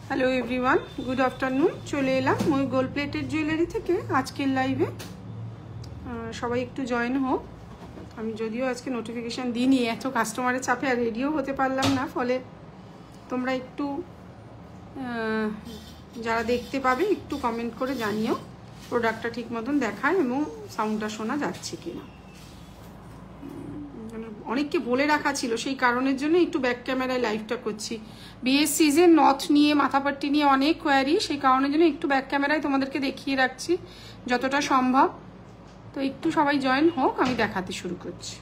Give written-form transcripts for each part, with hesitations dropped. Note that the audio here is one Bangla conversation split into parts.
Hello everyone, good afternoon. চলে এলাম মই গোল্ড প্লেটেড জুয়েলারি থেকে আজকের লাইভে। সবাই একটু জয়েন হোক। আমি যদিও আজকে নোটিফিকেশান দিইনি, এত কাস্টমারের চাপে আর রেডিও হতে পারলাম না, ফলে তোমরা একটু যারা দেখতে পাবে একটু কমেন্ট করে জানিও প্রোডাক্টটা ঠিক মতন দেখায় এবং সাউন্ডটা শোনা যাচ্ছে কিনা। অনেককে বলে রাখা ছিল, সেই কারণের জন্য একটু ব্যাক ক্যামেরায় লাইভটা করছি। বিয়ের সিজন, নথ নিয়ে, মাথাপাট্টি নিয়ে অনেক কোয়ারি, সেই কারণের জন্য একটু ব্যাক ক্যামেরায় তোমাদেরকে দেখিয়ে রাখছি যতটা সম্ভব। তো একটু সবাই জয়েন হোক, আমি দেখাতে শুরু করছি।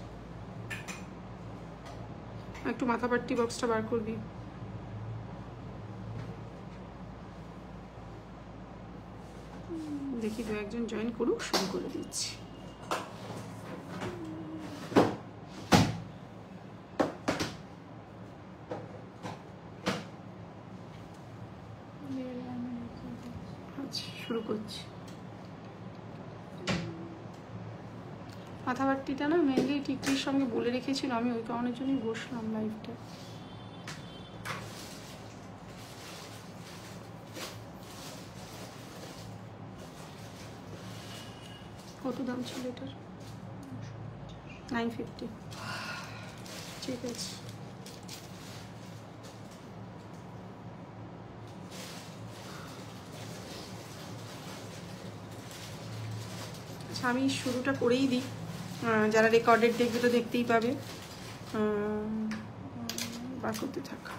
একটু মাথাপাট্টি বক্সটা বার করবি। দেখি দু একজন জয়েন করুক, শুরু করে দিচ্ছি। শুরু করছি। মাথাবাট্টিটা না মেনলি টিকটির সঙ্গে বলে রেখেছিল, আমি ওই কারণের জন্যই বসলাম লাইভটা। কত দাম ছিল এটার? 950। ঠিক আছে, আমি শুরুটা করেই দিই। যারা রেকর্ডেড দেখবে তো দেখতেই পাবে। বার করতে থাকা,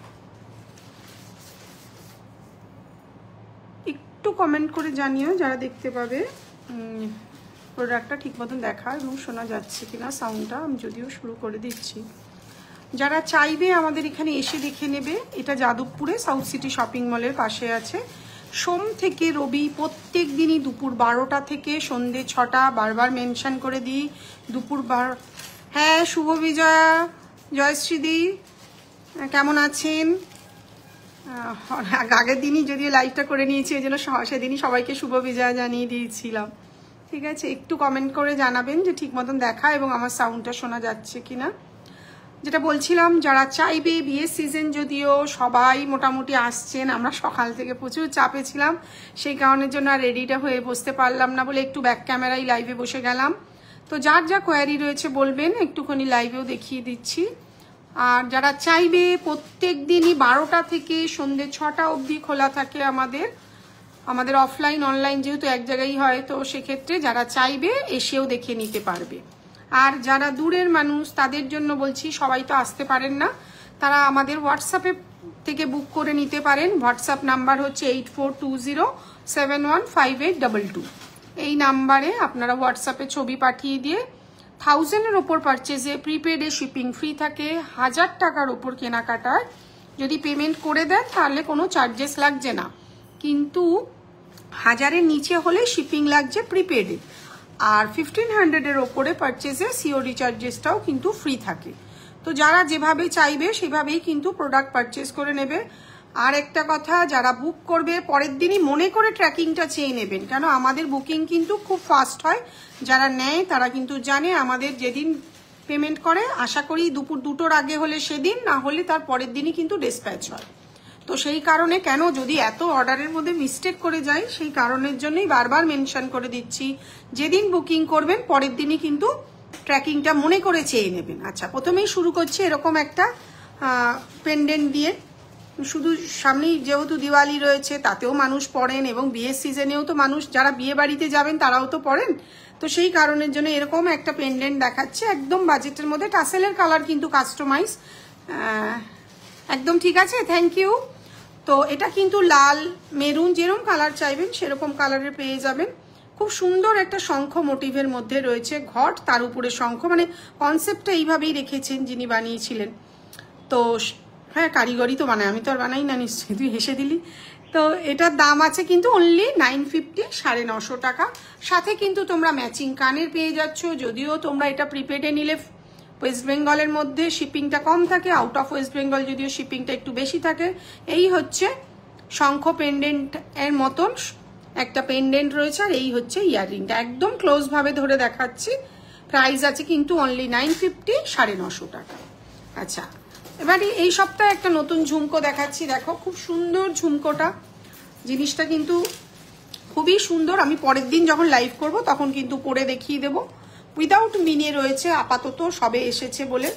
একটু কমেন্ট করে জানিও যারা দেখতে পাবে প্রোডাক্টটা ঠিক মতন দেখা এবং শোনা যাচ্ছে কিনা সাউন্ডটা। আমি যদিও শুরু করে দিচ্ছি। যারা চাইবে আমাদের এখানে এসে দেখে নেবে। এটা যাদবপুরে সাউথ সিটি শপিং মলের পাশে আছে। সোম থেকে রবি প্রত্যেক দিনই দুপুর 12টা থেকে সন্ধ্যে 6টা, বারবার মেনশন করে দিই দুপুর 12। হ্যাঁ, শুভ বিজয়া, জয়শ্রীদি, কেমন আছেন? আগের দিনই যদিও লাইভটা করে নিয়েছি, ওই জন্য সেদিনই সবাইকে শুভ বিজয়া জানিয়ে দিয়েছিলাম। ঠিক আছে, একটু কমেন্ট করে জানাবেন যে ঠিক মতন দেখা এবং আমার সাউন্ডটা শোনা যাচ্ছে কিনা। যেটা বলছিলাম, যারা চাইবে, বিয়ের সিজন যদিও সবাই মোটামুটি আসছেন, আমরা সকাল থেকে প্রচুর চাপে ছিলাম, সেই কারণের জন্য আর রেডিটা হয়ে বসতে পারলাম না বলে একটু ব্যাক ক্যামেরায় লাইভে বসে গেলাম। তো যার যা কোয়ারি রয়েছে বলবেন, একটুখানি লাইভেও দেখিয়ে দিচ্ছি। আর যারা চাইবে, প্রত্যেক দিনই 12টা থেকে সন্ধ্যে 6টা অবধি খোলা থাকে আমাদের অফলাইন অনলাইন যেহেতু এক জায়গায় হয়, তো সেক্ষেত্রে যারা চাইবে এসেও দেখে নিতে পারবে। আর যারা দূরের মানুষ তাদের জন্য বলছি, সবাই তো আসতে পারেন না, তারা আমাদের হোয়াটসঅ্যাপে থেকে বুক করে নিতে পারেন। হোয়াটসঅ্যাপ নাম্বার হচ্ছে 8420715822। এই নাম্বারে আপনারা হোয়াটসঅ্যাপে ছবি পাঠিয়ে দিয়ে 1000-এর ওপর পারচেজে প্রিপেডে শিপিং ফ্রি থাকে। 1000 টাকার ওপর কেনাকাটায় যদি পেমেন্ট করে দেন তাহলে কোনো চার্জেস লাগছে না, কিন্তু 1000-এর নিচে হলে শিপিং লাগছে প্রিপেডে। আর 1500-এর ওপরে পারচেজে সিওডি চার্জেসটাও কিন্তু ফ্রি থাকে। তো যারা যেভাবে চাইবে সেভাবেই কিন্তু প্রোডাক্ট পারচেজ করে নেবে। আর একটা কথা, যারা বুক করবে পরের দিনই মনে করে ট্র্যাকিংটা চেয়ে নেবেন, কেন আমাদের বুকিং কিন্তু খুব ফাস্ট হয়। যারা নেয় তারা কিন্তু জানে আমাদের যেদিন পেমেন্ট করে, আশা করি দুপুর 2টোর আগে হলে সেদিন, না হলে তার পরের দিনই কিন্তু ডিসপ্যাচ হয়। তো সেই কারণে, কেন যদি এত অর্ডারের মধ্যে মিস্টেক করে যায়, সেই কারণের জন্যই বারবার মেনশন করে দিচ্ছি, যেদিন বুকিং করবেন পরের দিনই কিন্তু ট্র্যাকিংটা মনে করে চেয়ে নেবেন। আচ্ছা, প্রথমেই শুরু করছি এরকম একটা পেন্ডেন্ট দিয়ে। শুধু সামনেই যেহেতু দিওয়ালি রয়েছে, তাতেও মানুষ পড়েন, এবং বিয়ের সিজনেও তো মানুষ যারা বিয়ে বাড়িতে যাবেন তারাও তো পড়েন। তো সেই কারণের জন্য এরকম একটা পেন্ডেন্ট দেখাচ্ছে, একদম বাজেটের মধ্যে। টাসেলের কালার কিন্তু কাস্টমাইজ, একদম ঠিক আছে, থ্যাংক ইউ। তো এটা কিন্তু লাল, মেরুন, যেরকম কালার চাইবেন সেরকম কালারের পেয়ে যাবেন। খুব সুন্দর একটা শঙ্খ মোটিভের মধ্যে রয়েছে ঘট, তার উপরে শঙ্খ, মানে কনসেপ্টটা এইভাবেই রেখেছেন যিনি বানিয়েছিলেন। তো হ্যাঁ, কারিগরি তো বানায়, আমি তো আর বানাই না নিশ্চয়ই, তুই হেসে দিলি। তো এটার দাম আছে কিন্তু অনলি 950, 950 টাকা। সাথে কিন্তু তোমরা ম্যাচিং কানের পেয়ে যাচ্ছ। যদিও তোমরা এটা প্রিপেডে নিলে ওয়েস্ট বেঙ্গলের মধ্যে শিপিংটা কম থাকে, আউট অফ ওয়েস্ট বেঙ্গল যদিও শিপিংটা একটু বেশি থাকে। এই হচ্ছে শঙ্খ পেন্ডেন্ট এর মতন একটা পেন্ডেন্ট রয়েছে, আর এই হচ্ছে ইয়াররিংটা। একদম ক্লোজ ভাবে ধরে দেখাচ্ছি। প্রাইস আছে কিন্তু অনলি 950, 950 টাকা। আচ্ছা, এবারে এই সপ্তাহে একটা নতুন ঝুমকো দেখাচ্ছি, দেখো খুব সুন্দর ঝুমকোটা, জিনিসটা কিন্তু খুবই সুন্দর। আমি পরের দিন যখন লাইভ করব তখন কিন্তু পরে দেখিয়ে দেবো। উইদাউট মিনে রয়েছে আপাতত, সবে এসেছে বলে।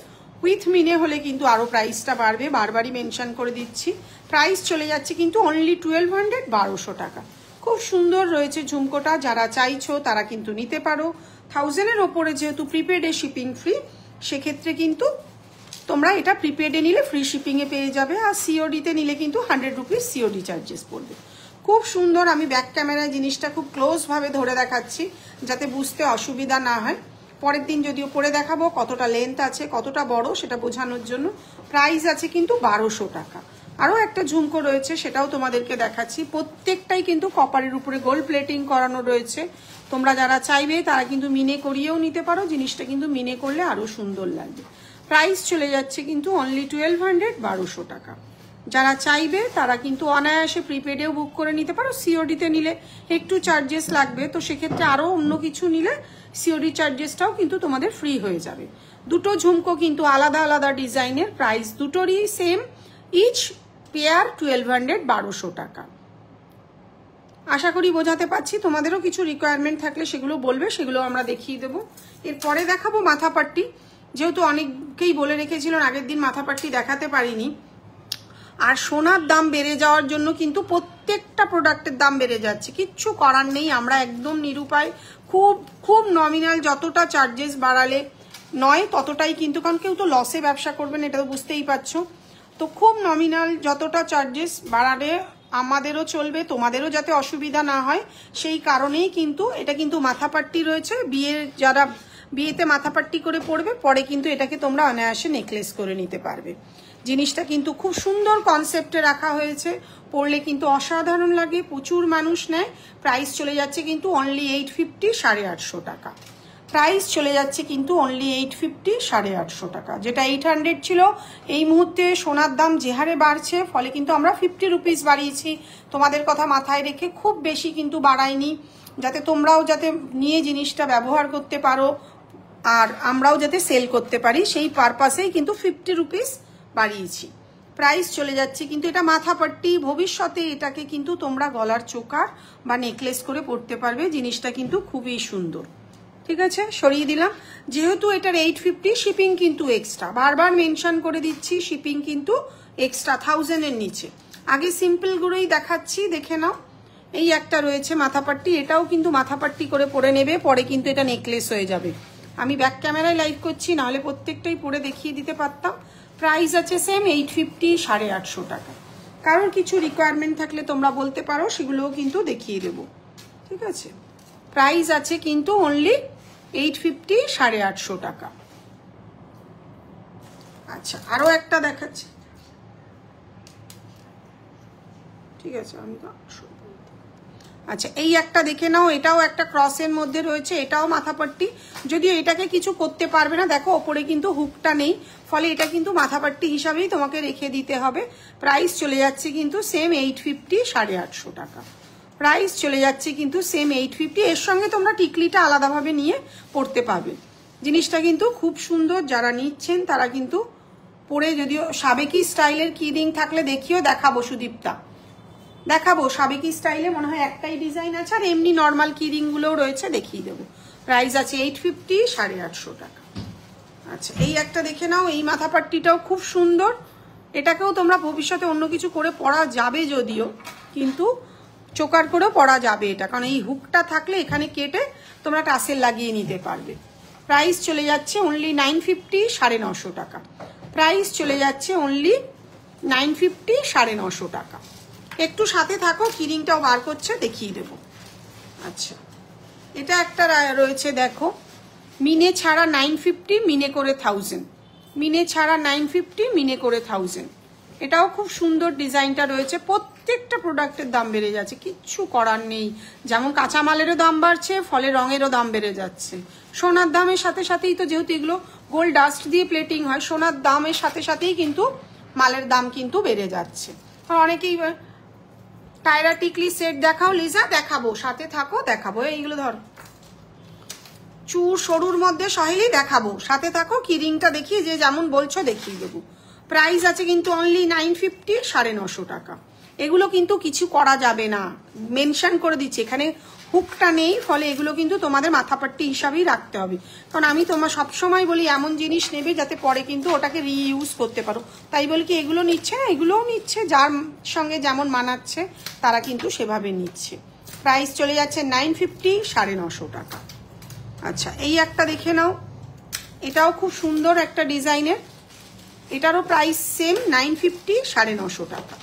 উইথ মিনে হলে কিন্তু আরো প্রাইসটা বাড়বে, বারবারই মেনশন করে দিচ্ছি। প্রাইস চলে যাচ্ছে কিন্তু অনলি 1200, 1200 টাকা। খুব সুন্দর রয়েছে ঝুমকোটা, যারা চাইছো তারা কিন্তু নিতে পারো। 1000-এর ওপরে যেহেতু প্রিপেডে শিপিং ফ্রি, সেক্ষেত্রে কিন্তু তোমরা এটা প্রিপেডে নিলে ফ্রি শিপিংয়ে পেয়ে যাবে, আর সিওডিতে নিলে কিন্তু 100 রুপিস সিওডি চার্জেস পড়বে। খুব সুন্দর। আমি ব্যাক ক্যামেরায় জিনিসটা খুব ক্লোজ ভাবে ধরে দেখাচ্ছি যাতে বুঝতে অসুবিধা না হয়। পরের দিন যদিও পরে দেখাবো কতটা লেন্থ আছে, কতটা বড়, সেটা বোঝানোর জন্য। প্রাইস আছে কিন্তু 1200 টাকা। আরও একটা ঝুমকো রয়েছে, সেটাও তোমাদেরকে দেখাচ্ছি। প্রত্যেকটাই কিন্তু কপারের উপরে গোল্ড প্লেটিং করানো রয়েছে। তোমরা যারা চাইবে তারা কিন্তু মিনে করিয়েও নিতে পারো, জিনিসটা কিন্তু মিনে করলে আরও সুন্দর লাগবে। প্রাইস চলে যাচ্ছে কিন্তু অনলি 1200, 1200 টাকা। যারা চাইবে তারা কিন্তু অনায়াসে প্রিপেডেও বুক করে নিতে পারো। সিওডিতে নিলে একটু চার্জেস লাগবে, তো সেক্ষেত্রে আরও অন্য কিছু নিলে সিওডি চার্জেসটাও কিন্তু তোমাদের ফ্রি হয়ে যাবে। দুটো ঝুমকো কিন্তু আলাদা আলাদা ডিজাইনের, প্রাইস দুটোরই সেম। ইচ পেয়ার 1200, 1200 টাকা। আশা করি বোঝাতে পারছি। তোমাদেরও কিছু রিকোয়ারমেন্ট থাকলে সেগুলো বলবে, সেগুলো আমরা দেখিয়ে দেবো। এরপরে দেখাবো মাথাপাট্টি। যেহেতু অনেকেই বলে রেখেছিলেন আগের দিন মাথাপাট্টি দেখাতে পারিনি, আর সোনার দাম বেড়ে যাওয়ার জন্য কিন্তু প্রত্যেকটা প্রোডাক্টের দাম বেড়ে যাচ্ছে, কিচ্ছু করার নেই। আমরা একদম নিরুপায়, খুব খুব নমিনাল, যতটা চার্জেস বাড়ালে নয় ততটাই কিন্তু, কারণ কেউ তো লসে ব্যবসা করবেন, এটা তো বুঝতেই পারছো। তো খুব নমিনাল, যতটা চার্জেস বাড়ালে আমাদেরও চলবে, তোমাদেরও যাতে অসুবিধা না হয়, সেই কারণেই কিন্তু এটা কিন্তু মাথাপাট্টি রয়েছে। যারা বিয়েতে মাথাপাট্টি করে পরবে, পরে কিন্তু এটাকে তোমরা অনায়াসে নেকলেস করে নিতে পারবে। জিনিসটা কিন্তু খুব সুন্দর কনসেপ্টে রাখা হয়েছে, পরলে কিন্তু অসাধারণ লাগে, প্রচুর মানুষ নেয়। প্রাইস চলে যাচ্ছে কিন্তু অনলি 850, 850 টাকা। প্রাইস চলে যাচ্ছে কিন্তু অনলি 850, 850 টাকা। যেটা 800 ছিল, এই মুহূর্তে সোনার দাম যে হারে বাড়ছে, ফলে কিন্তু আমরা 50 রুপিস বাড়িয়েছি। তোমাদের কথা মাথায় রেখে খুব বেশি কিন্তু বাড়াইনি, যাতে তোমরাও যাতে নিয়ে জিনিসটা ব্যবহার করতে পারো আর আমরাও যাতে সেল করতে পারি, সেই পারপাসেই কিন্তু 50 রুপিস বাড়িয়েছি। প্রাইস চলে যাচ্ছে কিন্তু এটা মাথাপাট্টি। ভবিষ্যতে এটাকে কিন্তু তোমরা গলার চোকার বা নেকলেস করে পরতে পারবে, জিনিসটা কিন্তু খুবই সুন্দর। ঠিক আছে, সরিয়ে দিলাম। যেহেতু এটার 850, শিপিং কিন্তু এক্সট্রা, বারবার মেনশন করে দিচ্ছি, শিপিং কিন্তু এক্সট্রা 1000-এর নিচে। আগে সিম্পল গুলোই দেখাচ্ছি, দেখে নাও। এই একটা রয়েছে মাথাপাট্টি, এটাও কিন্তু মাথাপাট্টি করে পরে নেবে, পরে কিন্তু এটা নেকলেস হয়ে যাবে। আমি ব্যাক ক্যামেরায় লাইভ করছি, নাহলে প্রত্যেকটাই পরে দেখিয়ে দিতে পারতাম। প্রাইস আছে সেম 850, 850 টাকা। কারোর কিছু রিকোয়ারমেন্ট থাকলে তোমরা বলতে পারো, সেগুলোও কিন্তু দেখিয়ে দেবো। ঠিক আছে, প্রাইস আছে কিন্তু অনলি 850, 850 টাকা। আচ্ছা, আরো একটা দেখাচ্ছি। ঠিক আছে, আমি তো আচ্ছা এই একটা দেখে নাও, এটাও একটা ক্রসের মধ্যে রয়েছে, এটাও মাথাপাট্টি। যদিও এটাকে কিছু করতে পারবে না, দেখো ওপরে কিন্তু হুকটা নেই, ফলে এটা কিন্তু মাথাপাট্টি হিসাবেই তোমাকে রেখে দিতে হবে। প্রাইস চলে যাচ্ছে কিন্তু সেম 850, 850 টাকা। প্রাইস চলে যাচ্ছে কিন্তু সেম 850। এর সঙ্গে তোমরা টিকলিটা আলাদাভাবে নিয়ে পড়তে পারবে। জিনিসটা কিন্তু খুব সুন্দর, যারা নিচ্ছেন তারা কিন্তু পরে, যদিও সাবেকি স্টাইলের কি রিং থাকলে দেখিও, দেখাবো সুদীপ্তা, দেখাবো। সাবেকি স্টাইলে মনে হয় একটাই ডিজাইন আছে, আর এমনি নর্মাল কি রিং গুলোও রয়েছে, দেখিয়ে দেবো। প্রাইস আছে 850, 850 টাকা। আচ্ছা এই একটা দেখে নাও, এই মাথাপাট্টিটাও খুব সুন্দর। এটাকেও তোমরা ভবিষ্যতে অন্য কিছু করে পরা যাবে, যদিও কিন্তু চোকার করেও পরা যাবে এটা, কারণ এই হুকটা থাকলে এখানে কেটে তোমরা টাসেল লাগিয়ে নিতে পারবে। প্রাইস চলে যাচ্ছে অনলি 950, 950 টাকা। প্রাইস চলে যাচ্ছে অনলি 950, 950 টাকা। একটু সাথে থাকো, কিরিংটাও বার করছে, দেখিয়ে দেবো। আচ্ছা এটা একটা রয়েছে, দেখো মিনে ছাড়া 950, মিনে করে 1000, মিনে ছাড়া 950, মিনে করে 1000। এটাও খুব সুন্দর ডিজাইনটা রয়েছে। প্রত্যেকটা প্রোডাক্টের দাম বেড়ে যাচ্ছে, কিচ্ছু করার নেই। যেমন কাঁচামালেরও দাম বাড়ছে, ফলে রঙেরও দাম বেড়ে যাচ্ছে। সোনার দামের সাথে সাথেই তো, যেহেতু এগুলো গোল্ড ডাস্ট দিয়ে প্লেটিং হয়, সোনার দামের সাথে সাথেই কিন্তু মালের দাম কিন্তু বেড়ে যাচ্ছে। অনেকেই টায়রা টিকলি সেট দেখাও লিজা, দেখাবো, সাথে থাকো, দেখাবো। এইগুলো ধরো চুর সরুর মধ্যে সহেলি, দেখাবো, সাথে থাকো। কি রিংটা দেখিয়ে, যে যেমন বলছো দেখিয়ে দেবো। প্রাইস আছে কিন্তু অনলি 950, 950 টাকা। এগুলো কিন্তু কিছু করা যাবে না, মেনশন করে দিচ্ছি, এখানে হুকটা নেই, ফলে এগুলো কিন্তু তোমাদের মাথাপাট্টি হিসাবেই রাখতে হবে। কারণ আমি তোমার সবসময় বলি এমন জিনিস নেবে যাতে পরে কিন্তু ওটাকে রিইউজ করতে পারো। তাই বলি কি এগুলো নিচ্ছে না, এগুলোও নিচ্ছে, যার সঙ্গে যেমন মানাচ্ছে তারা কিন্তু সেভাবে নিচ্ছে। প্রাইস চলে যাচ্ছে 950, 950 টাকা। আচ্ছা, এই একটা দেখে নাও, এটাও খুব সুন্দর একটা ডিজাইনের, এটারও প্রাইস সেম 950, 950 টাকা।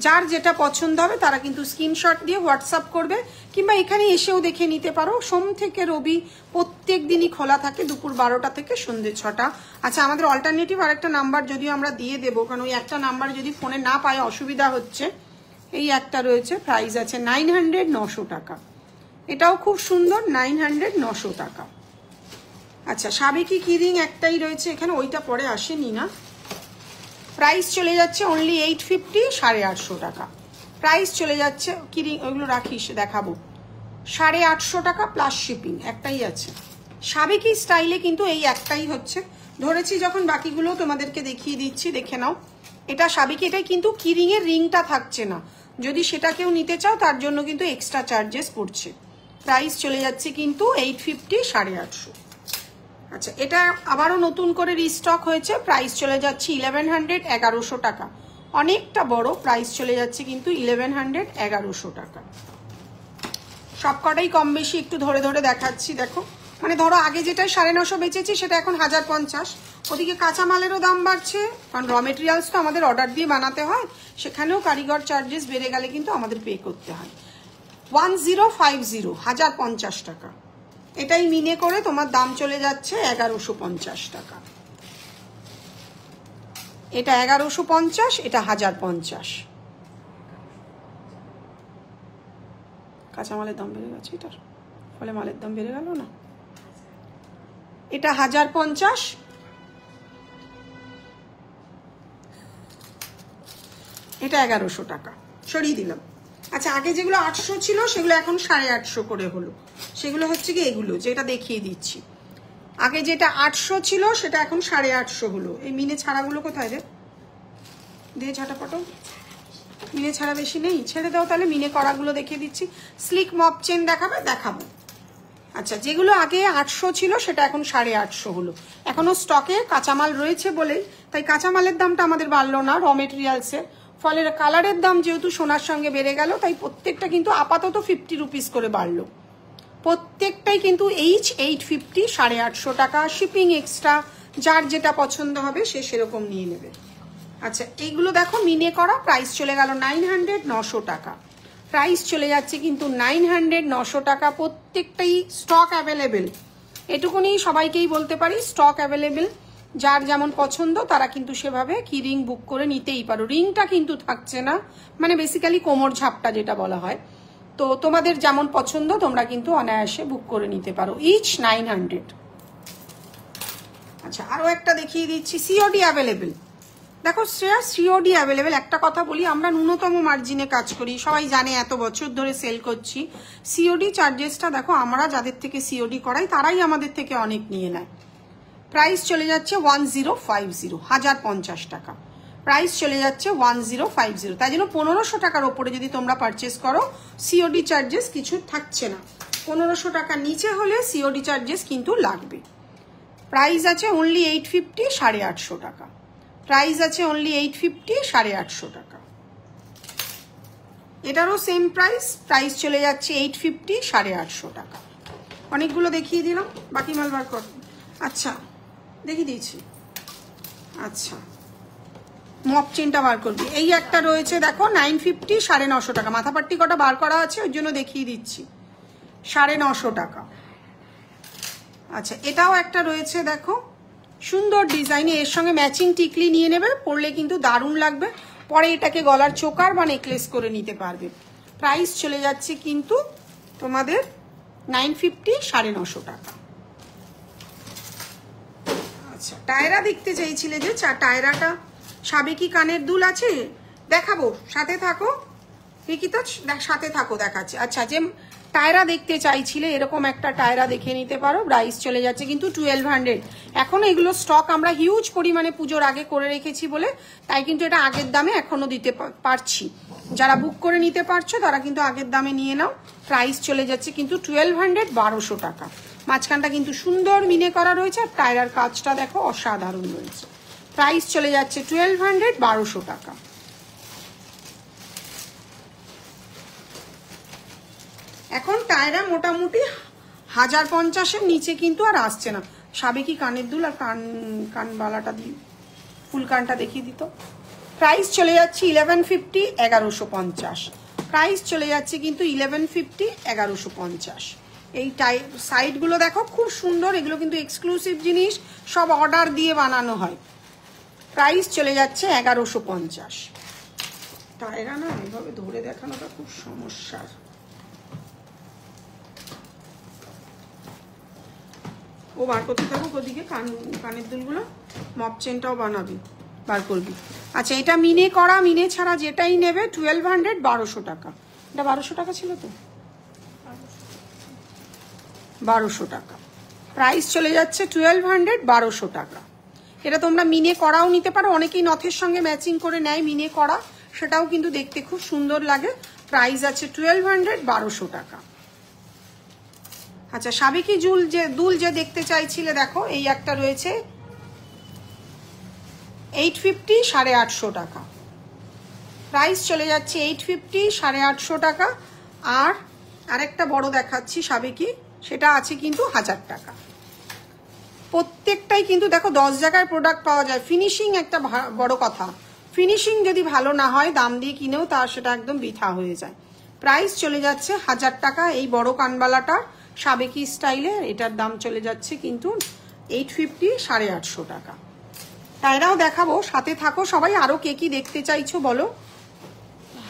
যার যেটা পছন্দ হবে তারা কিন্তু স্ক্রিনশট দিয়ে হোয়াটসঅ্যাপ করবে, কিংবা এখানে এসেও দেখে নিতে পারো। সোম থেকে রবি প্রত্যেক দিনই খোলা থাকে, দুপুর 12টা থেকে সন্ধ্যে 6টা। আচ্ছা, আমাদের অল্টারনেটিভ আরেকটা নাম্বার যদিও আমরা দিয়ে দেবো, কারণ ওই একটা নাম্বার যদি ফোনে না পায় অসুবিধা হচ্ছে। এই একটা রয়েছে, প্রাইস আছে 900, 900 টাকা। এটাও খুব সুন্দর, 900, 900 টাকা। আচ্ছা, সাবেকি কিরিং একটাই রয়েছে এখানে, ওইটা পরে আসেনি না। প্রাইস চলে যাচ্ছে অনলি 850, 850 টাকা। প্রাইস চলে যাচ্ছে কিরিং, ওইগুলো রাখিস দেখাবো, 850 টাকা প্লাস শিপিং, একটাই আছে। সাবেকি স্টাইলে কিন্তু এই একটাই হচ্ছে, ধরেছি যখন বাকিগুলো তোমাদেরকে দেখিয়ে দিচ্ছি, দেখে নাও। এটা সাবেকি, এটাই কিন্তু কিরিং এর রিংটা থাকছে না, যদি সেটা কেউ নিতে চাও তার জন্য কিন্তু এক্সট্রা চার্জেস পড়ছে। প্রাইস চলে যাচ্ছে কিন্তু 850, 850। আচ্ছা, এটা আবারও নতুন করে রিস্টক হয়েছে, প্রাইস চলে যাচ্ছে 1100, 1100 টাকা। অনেকটা বড়, প্রাইস চলে যাচ্ছে কিন্তু 1100, 1100 টাকা। সবকটাই কম বেশি একটু ধরে ধরে দেখাচ্ছি, দেখো। মানে ধরো আগে যেটা 950 বেচেছি সেটা এখন 1050। ওদিকে কাঁচামালেরও দাম বাড়ছে, কারণ র মেটেরিয়ালস তো আমাদের অর্ডার দিয়ে বানাতে হয়, সেখানেও কারিগর চার্জেস বেড়ে গেলে কিন্তু আমাদের পে করতে হয়। 1050, 1050 টাকা। এটাই মিনে করে তোমার দাম চলে যাচ্ছে 1150 টাকা। এটা 1150, এটা 1050। কাঁচামালের দাম বেড়ে গেছে এটার, ফলে মালের দাম বেড়ে গেল না। এটা 1050, এটা 1100 টাকা, সরিয়ে দিলাম। আচ্ছা, আগে যেগুলো 800 ছিল সেগুলো এখন 850 করে হলো। সেগুলো হচ্ছে কি এগুলো যেটা দেখিয়ে দিচ্ছি, আগে যেটা 800 ছিল সেটা এখন 850 হলো। এই মিনে ছাড়াগুলো কোথায় রে, দিয়ে ঝাঁটাপাটো, মিনে ছাড়া বেশি নেই, ছেড়ে দাও তাহলে। মিনে করাগুলো দেখিয়ে দিচ্ছি। স্লিক মপ চেন দেখাবে, দেখাবো। আচ্ছা, যেগুলো আগে 800 ছিল সেটা এখন 850 হলো। এখনো স্টকে কাঁচামাল রয়েছে বলেই তাই কাঁচামালের দামটা আমাদের বাড়লো না, র মেটেরিয়ালসের। ফলে কালারের দাম যেহেতু সোনার সঙ্গে বেড়ে গেল, তাই প্রত্যেকটা কিন্তু আপাতত 50 রুপিস করে বাড়লো। প্রত্যেকটাই কিন্তু 850, 850 টাকা। শিপিং এক্সট্রা, যার যেটা পছন্দ হবে সে সেরকম নিয়ে নেবে। আচ্ছা, এইগুলো দেখো মিনে করা, প্রাইস চলে গেল 900, 900 টাকা। প্রাইস চলে যাচ্ছে কিন্তু 900, 900 টাকা। প্রত্যেকটাই স্টক অ্যাভেলেবেল, এটুকুনি সবাইকেই বলতে পারি, স্টক অ্যাভেলেবেল। যার যেমন পছন্দ তারা কিন্তু সেভাবে কি রিং বুক করে নিতেই পারো। রিংটা কিন্তু থাকছে না, মানে বেসিক্যালি কোমর ঝাপটা যেটা বলা হয়। তো তোমাদের যেমন পছন্দ তোমরা কিন্তু অনায়াসে বুক করে নিতে পারো, ইচ 900। আচ্ছা, আরো একটা দেখিয়ে দিচ্ছি, সিওডি অ্যাভেলেবেল। দেখো শ্রেয়া, সিওডি অ্যাভেলেবেল। একটা কথা বলি, আমরা ন্যূনতম মার্জিনে কাজ করি, সবাই জানে, এত বছর ধরে সেল করছি। সিওডি চার্জেসটা দেখো, আমরা যাদের থেকে সিওডি করাই তারাই আমাদের থেকে অনেক নিয়ে নেয়। প্রাইস চলে যাচ্ছে 1050, 1050 টাকা। প্রাইস চলে যাচ্ছে 1050। তাই জন্য 1500 টাকার ওপরে যদি তোমরা পারচেস করো সিওডি চার্জেস কিছু থাকছে না। 1500 টাকার নিচে হলে সিওডি চার্জেস কিন্তু লাগবে। প্রাইস আছে অনলি 850, 850 টাকা। প্রাইস আছে অনলি 850, 850 টাকা। এটারও সেম প্রাইস, প্রাইস চলে যাচ্ছে 850, 850 টাকা। অনেকগুলো দেখিয়ে দিলাম, বাকি মাল বার কর। আচ্ছা, দেখিয়ে দিয়েছি। আচ্ছা, মপ চেনটা বার করবি। এই একটা রয়েছে দেখো 950, 950 টাকা। মাথাপাট্টি কটা বার করা আছে ওই জন্য দেখিয়ে দিচ্ছি, 950 টাকা। আচ্ছা, এটাও একটা রয়েছে দেখো, সুন্দর ডিজাইনে, এর সঙ্গে ম্যাচিং টিকলি নিয়ে নেবে, পরলে কিন্তু দারুণ লাগবে। পরে এটাকে গলার চোকার বা নেকলেস করে নিতে পারবে। প্রাইস চলে যাচ্ছে কিন্তু তোমাদের 950, 950 টাকা। আচ্ছা, টায়রা দেখতে চাইছিলে যে, টায়রাটা সাবেকি কানের দুল আছে, দেখাবো, সাথে থাকো। রিকিতা সাথে থাকো, দেখাচ্ছে। আচ্ছা, যে টায়রা দেখতে চাইছিলে, এরকম একটা টায়রা দেখে নিতে পারো। প্রাইস চলে যাচ্ছে কিন্তু 1200। এখনো এগুলো স্টক আমরা হিউজ পরিমাণে পুজোর আগে করে রেখেছি বলে তাই কিন্তু এটা আগের দামে এখনো দিতে পারছি। যারা বুক করে নিতে পারছো তারা কিন্তু আগের দামে নিয়ে নাও। প্রাইস চলে যাচ্ছে কিন্তু 1200, 1200 টাকা। মাঝখানটা কিন্তু সুন্দর মিনে করা রয়েছে আর টায়রার কাজটা দেখো অসাধারণ রয়েছে। প্রাইস চলে যাচ্ছে 1200, 1200 টাকা। এখন টায়রা মোটামুটি 1050-এর নিচে কিন্তু আর আসছে না। সাবেকি কানের দুল আর কানবালাটা দিই, ফুল কানটা দেখিয়ে দিত। প্রাইস চলে যাচ্ছে 1150, 1150। প্রাইস চলে যাচ্ছে কিন্তু 1150, 1150। এই সাইডগুলো দেখো খুব সুন্দর, এগুলো কিন্তু এক্সক্লুসিভ জিনিস, সব অর্ডার দিয়ে বানানো হয়। প্রাইস চলে যাচ্ছে 1150। টায়রা না এভাবে ধরে দেখানোটা খুব সমস্যার। ও বার করতে থাকুক ওদিকে কানের দুলগুলো, মপ চেনটাও বানাবি, বার করবি। আচ্ছা এটা মিনে করা, মিনে ছাড়া যেটাই নেবে 1200, 1200 টাকা। এটা 1200 টাকা ছিল তো, 1200 টাকা। প্রাইস চলে যাচ্ছে 1200, 1200 টাকা। এটা তোমরা মিনে করাও নিতে পারো, অনেকেই নথের সঙ্গে ম্যাচিং করে নেয় মিনে করা, সেটাও কিন্তু দেখতে খুব সুন্দর লাগে। প্রাইস আছে 1200, 1200 টাকা। আচ্ছা সাবেকি দুল যে দেখতে চাইছিলে দেখো, এই একটা রয়েছে 850, 850 টাকা। প্রাইস চলে যাচ্ছে 850, 850 টাকা। আর আরেকটা বড় দেখাচ্ছি সাবেকি, সেটা আছে কিন্তু 1000 টাকা। প্রত্যেকটাই কিন্তু দেখো 10 জায়গায় প্রোডাক্ট পাওয়া যায়। ফিনিশিং একটা বড় কথা, ফিনিশিং যদি ভালো না হয় দাম দিয়ে কিনেও তা সেটা একদম বৃথা হয়ে যায়। প্রাইস চলে যাচ্ছে 1000 টাকা। এই বড় কানবালাটা সাবেকি স্টাইলে, এটার দাম চলে যাচ্ছে কিন্তু 850, 850 টাকা। টায়রাও দেখাবো, সাথে থাকো সবাই। আরো কে কি দেখতে চাইছো বলো।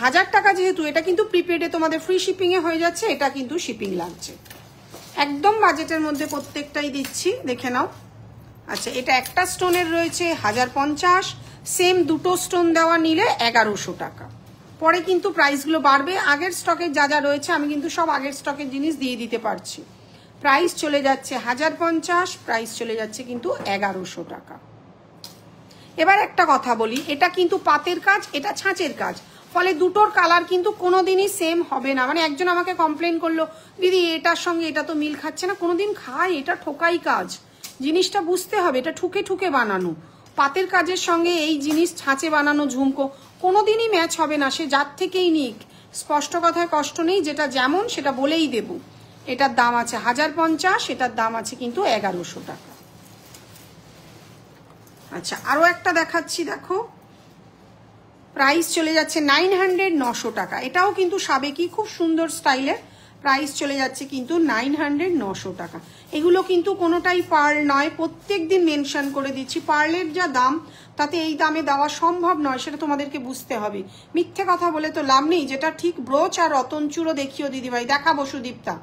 1000 টাকা যেহেতু, এটা কিন্তু প্রিপেডে তোমাদের ফ্রি শিপিং এ হয়ে যাচ্ছে, এটা কিন্তু শিপিং লাগছে। একদম বাজেটের মধ্যে প্রত্যেকটাই দিচ্ছি, দেখে নাও। আচ্ছা এটা একটা স্টোনের রয়েছে 1050, সেম দুটো স্টোন দেওয়া নিলে 1100 টাকা। পরে কিন্তু প্রাইসগুলো বাড়বে। আগের স্টকের যা যা রয়েছে আমি কিন্তু সব আগের স্টকের জিনিস দিয়ে দিতে পারছি। প্রাইস চলে যাচ্ছে 1050, প্রাইস চলে যাচ্ছে কিন্তু 1100 টাকা। এবার একটা কথা বলি, এটা কিন্তু পাতের কাজ, এটা ছাঁচের কাজ, ফলে দুটোর কালার কিন্তু কোনোদিনই সেম হবে না। মানে একজন আমাকে কমপ্লেন করলো, দিদি এটার সঙ্গে এটা তো মিল খাচ্ছে না। কোনোদিন খায়, এটা ঠোকাই কাজ, জিনিসটা বুঝতে হবে, এটা ঠুকে ঠুকে বানানো। পাতের কাজের সঙ্গে এই জিনিস ছাঁচে বানানো ঝুমকো কোনোদিনই ম্যাচ হবে না, সে যার থেকেই নিক। স্পষ্ট কথায় কষ্ট নেই, যেটা যেমন সেটা বলেই দেব। এটার দাম আছে 1050, এটার দাম আছে কিন্তু 1100 টাকা। আচ্ছা আরো একটা দেখাচ্ছি দেখো, প্রাইস চলে যাচ্ছে 900, 900 টাকা। এটাও কিন্তু সাবেকি, খুব সুন্দর স্টাইলের। প্রাইস চলে যাচ্ছে কিন্তু 900, 900 টাকা। এগুলো কিন্তু কোনোটাই পার্ল নয়, প্রত্যেক দিন মেনশন করে দিচ্ছি। পার্লের যা দাম তাতে এই দামে দেওয়া সম্ভব নয়, সেটা তোমাদেরকে বুঝতে হবে। মিথ্যে কথা বলে তো লাভ নেই। যেটা ঠিক ব্রোচ আর রতনচুরও দেখিও দিদিভাই, দেখাবো সুদীপ্তা,